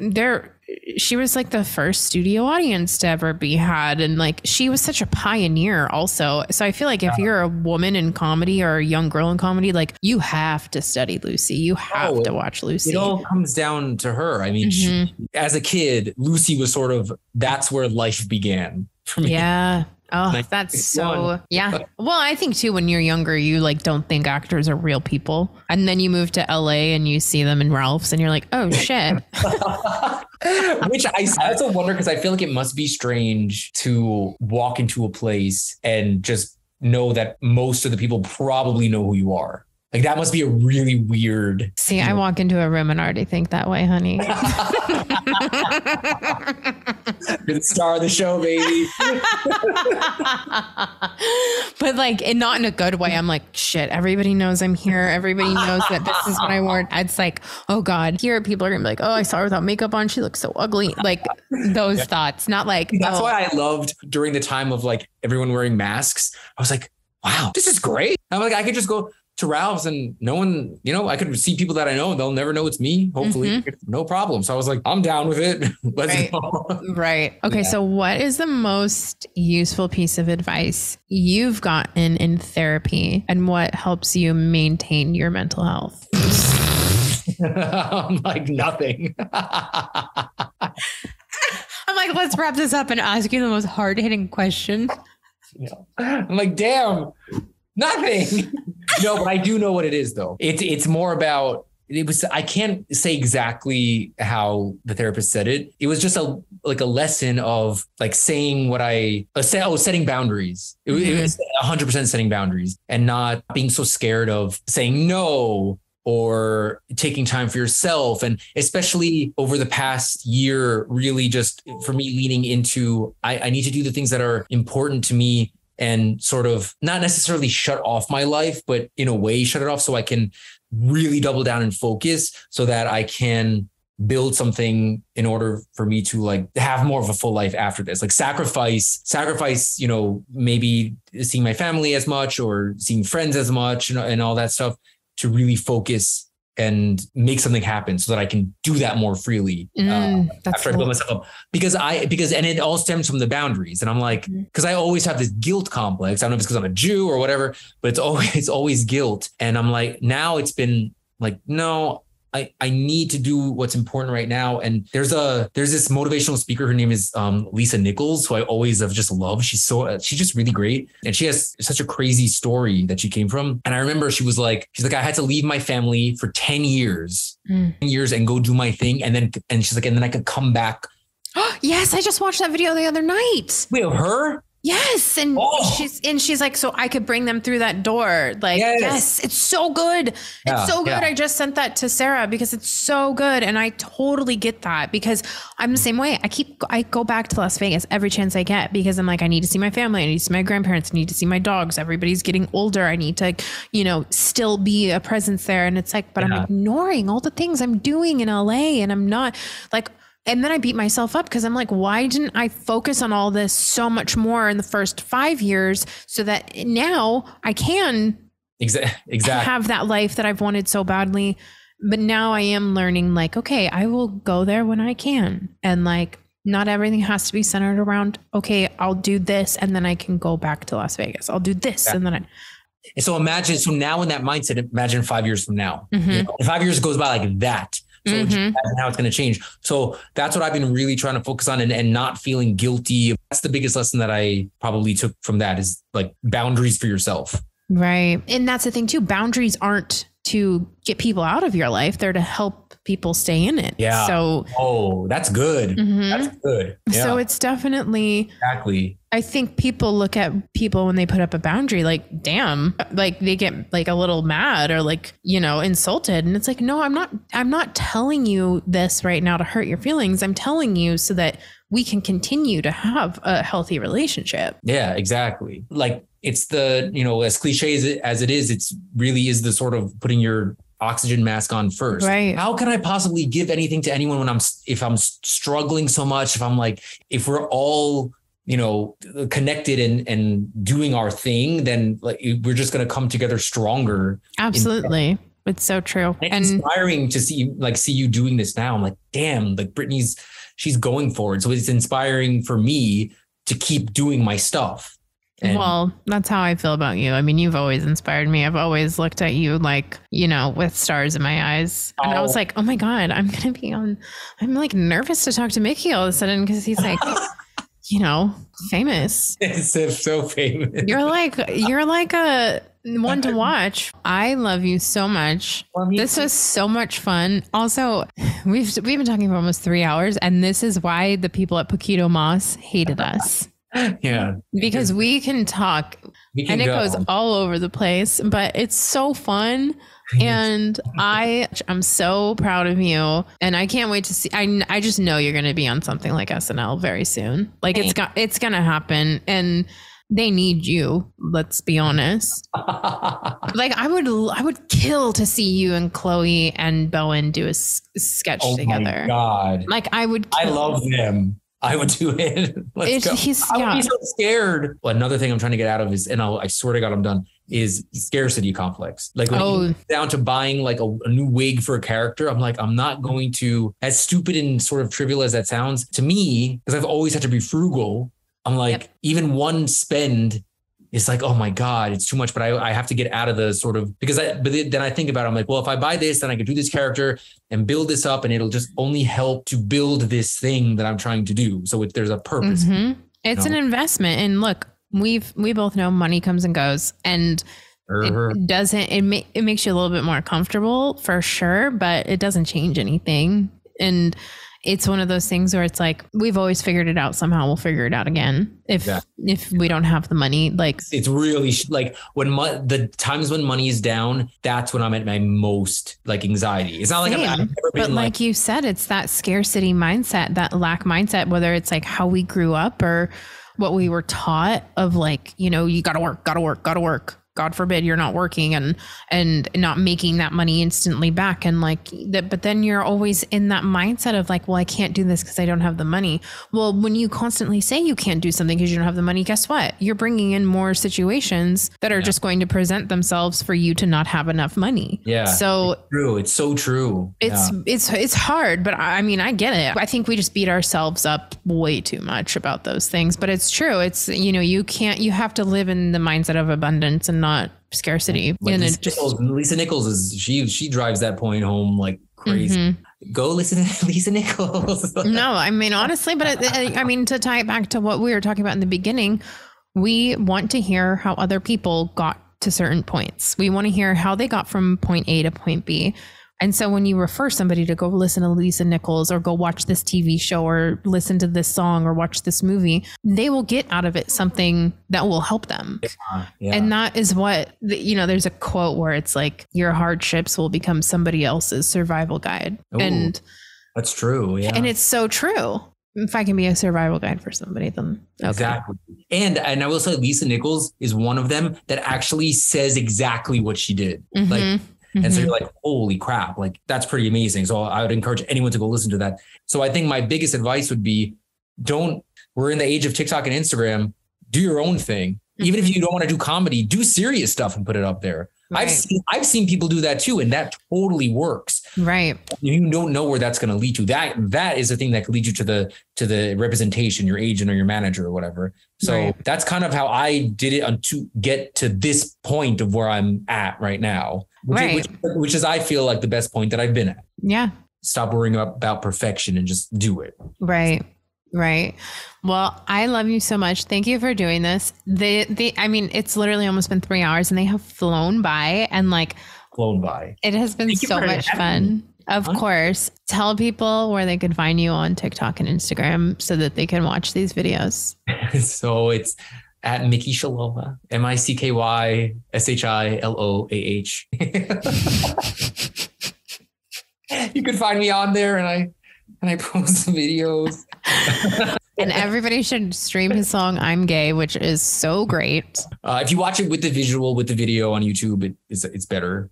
She was like the first studio audience to ever be had. And like, she was such a pioneer also. So I feel like if you're a woman in comedy or a young girl in comedy, like you have to study Lucy. You have to watch Lucy. It all comes down to her. I mean, she, as a kid, Lucy was that's where life began for me. Yeah. Oh, that's so, yeah. Well, I think too, when you're younger, you like don't think actors are real people. And then you move to LA and you see them in Ralph's and you're like, oh shit. Which I also wonder, because I feel like it must be strange to walk into a place and just know that most of the people probably know who you are. Like, that must be a really weird. See, I walk into a room and already think that way, honey. You're the star of the show, baby. But like, and not in a good way. I'm like, shit, everybody knows I'm here. Everybody knows that this is what I wore. It's like, oh God, here people are gonna be like, oh, I saw her without makeup on. She looks so ugly. Like those thoughts, not like. That's why I loved during the time of like everyone wearing masks. I was like, wow, this is great. I'm like, I could just go to Ralph's and no one, I could see people that I know and they'll never know it's me. Hopefully, no problem. So I was like, I'm down with it. Let's go. Right. Okay. Yeah. So what is the most useful piece of advice you've gotten in therapy, and what helps you maintain your mental health? I'm like, nothing. I'm like, let's wrap this up and ask you the most hard-hitting question. I'm like, damn, nothing. No, but I do know what it is, though. It's more about, I can't say exactly how the therapist said it. It was just a lesson of like saying what setting boundaries. It was 100% setting boundaries and not being so scared of saying no or taking time for yourself. And especially over the past year, really just for me leaning into, I need to do the things that are important to me, and sort of not necessarily shut off my life, but in a way shut it off so I can really double down and focus so that I can build something in order for me to like have more of a full life after this. Like sacrifice, maybe seeing my family as much or seeing friends as much and all that stuff to really focus and make something happen so that I can do that more freely after I build myself up. Because it all stems from the boundaries. And I'm like, because I always have this guilt complex. I don't know if it's because I'm a Jew or whatever, but it's always guilt. And I'm like, now it's been like, no, I need to do what's important right now. And there's this motivational speaker. Her name is Lisa Nichols, who I always have just loved. She's just really great. And she has such a crazy story that she came from. And I remember she's like, I had to leave my family for 10 years, and go do my thing. And she's like, and then I could come back. Yes. I just watched that video the other night. Wait, her? Yes. And she's like, so I could bring them through that door. Like, yes, it's so good. It's so good. I just sent that to Sarah because it's so good. And I totally get that because I'm the same way. I go back to Las Vegas every chance I get because I'm like, I need to see my family. I need to see my grandparents. I need to see my dogs. Everybody's getting older. I need to, still be a presence there. And it's like, but I'm ignoring all the things I'm doing in LA and I'm not like, and then I beat myself up because I'm like, why didn't I focus on all this so much more in the first 5 years so that now I can have that life that I've wanted so badly. But now I am learning like, okay, I will go there when I can. And like, not everything has to be centered around, okay, I'll do this and then I can go back to Las Vegas. I'll do this and then And so now in that mindset, imagine 5 years from now. Mm-hmm. 5 years goes by like that. So imagine how it's going to change. So that's what I've been really trying to focus on and not feeling guilty. That's the biggest lesson that I probably took from that is like boundaries for yourself. Right. And that's the thing too. Boundaries aren't to get people out of your life. They're to help people stay in it. Yeah. So, that's good. Mm-hmm. That's good. Yeah. So it's definitely exactly. I think people look at people when they put up a boundary, like, damn, like they get like a little mad or like, insulted. And it's like, no, I'm not telling you this right now to hurt your feelings. I'm telling you so that we can continue to have a healthy relationship. Yeah, exactly. Like it's the, as cliche as it is, it's really is the sort of putting your oxygen mask on first. Right. How can I possibly give anything to anyone if I'm struggling so much, if we're all, connected and doing our thing, then like we're just going to come together stronger. Absolutely. It's so true. And it's inspiring to see you doing this now. I'm like, damn, like she's going forward. So it's inspiring for me to keep doing my stuff. Well, that's how I feel about you. I mean, you've always inspired me. I've always looked at you like, with stars in my eyes. And I was like, oh my God, I'm like nervous to talk to Micky all of a sudden because he's like, famous. It's so famous. You're like a one to watch. I love you so much. This was so much fun. Also, we've been talking for almost 3 hours, and this is why the people at Poquito Mas hated us. Yeah. Because we can talk and it goes all over the place, but it's so fun. And I'm so proud of you. And I can't wait to see. I just know you're going to be on something like SNL very soon. Like it's going to happen. And they need you. Let's be honest. Like I would kill to see you and Chloe and Bowen do a sketch together. Oh my God. Like I love them. I would do it. Let's go. I would be so scared. Well, another thing I'm trying to get out of is, and I swear to God, I'm done, is scarcity complex. Like when you get down to buying like a new wig for a character, I'm like, I'm not going to, as stupid and sort of trivial as that sounds to me, because I've always had to be frugal. I'm like, even one spend is like, oh my God, it's too much. But I have to get out of the sort of, but then I think about it, I'm like, well, if I buy this, then I could do this character and build this up and it'll just only help to build this thing that I'm trying to do. So there's a purpose. Mm-hmm. It's an investment. And look, we both know money comes and goes, and it makes you a little bit more comfortable for sure, but it doesn't change anything. And it's one of those things where it's like, we've always figured it out. Somehow we'll figure it out again. If we don't have the money, like it's really like when the times when money is down, that's when I'm at my most like anxiety. It's not like I've ever been, but like you said, it's that scarcity mindset, that lack mindset, whether it's like how we grew up or what we were taught of like, you gotta work. God forbid you're not working and not making that money instantly back. And like that, but then you're always in that mindset of like, well, I can't do this because I don't have the money. Well, when you constantly say you can't do something because you don't have the money, guess what? You're bringing in more situations that are just going to present themselves for you to not have enough money. Yeah. So it's true. It's so true. It's hard, but I mean, I get it. I think we just beat ourselves up way too much about those things, but it's true. It's, you have to live in the mindset of abundance and not scarcity. Like Lisa Nichols she drives that point home like crazy. Mm-hmm. Go listen to Lisa Nichols. No, I mean, honestly, but to tie it back to what we were talking about in the beginning, we want to hear how other people got to certain points. We want to hear how they got from point A to point B. And so when you refer somebody to go listen to Lisa Nichols or go watch this TV show or listen to this song or watch this movie, they will get out of it something that will help them. Yeah. And that is what, there's a quote where it's like, your hardships will become somebody else's survival guide. Ooh, and that's true. Yeah. And it's so true. If I can be a survival guide for somebody, then okay. Exactly. And I will say Lisa Nichols is one of them that actually says exactly what she did. Mm-hmm. Like, and so you're like, holy crap, like that's pretty amazing. So I would encourage anyone to go listen to that. So I think my biggest advice would be we're in the age of TikTok and Instagram, do your own thing. Mm-hmm. Even if you don't want to do comedy, do serious stuff and put it up there. Right. I've seen people do that too. And that totally works. Right. You don't know where that's going to lead to. That is the thing that could lead you to the representation, your agent or your manager or whatever. So that's kind of how I did it to get to this point of where I'm at right now. Which is, I feel like the best point that I've been at. Yeah. Stop worrying about perfection and just do it. Right. Right. Well, I love you so much. Thank you for doing this. It's literally almost been 3 hours and they have flown by It has been so much fun. Of course. Tell people where they can find you on TikTok and Instagram so that they can watch these videos. So it's at Micky Shiloah, MICKYSHILOAH. You can find me on there and I post videos. And everybody should stream his song "I'm Gay," which is so great. If you watch it with the video on YouTube, it's better.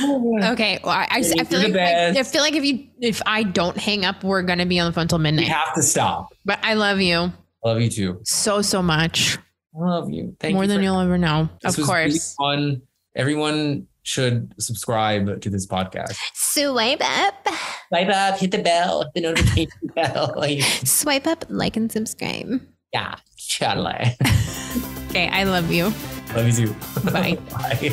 Okay, well, I feel like if I don't hang up, we're gonna be on the phone till midnight. We have to stop. But I love you. I love you too. So much. I love you. Thank you. More than you'll ever know. Of course. Really fun. Everyone should subscribe to this podcast. Swipe up. Swipe up. Hit the bell. The notification bell. Swipe up, like, and subscribe. Yeah. Chatla. Okay, I love you. Love you too. Bye. Bye.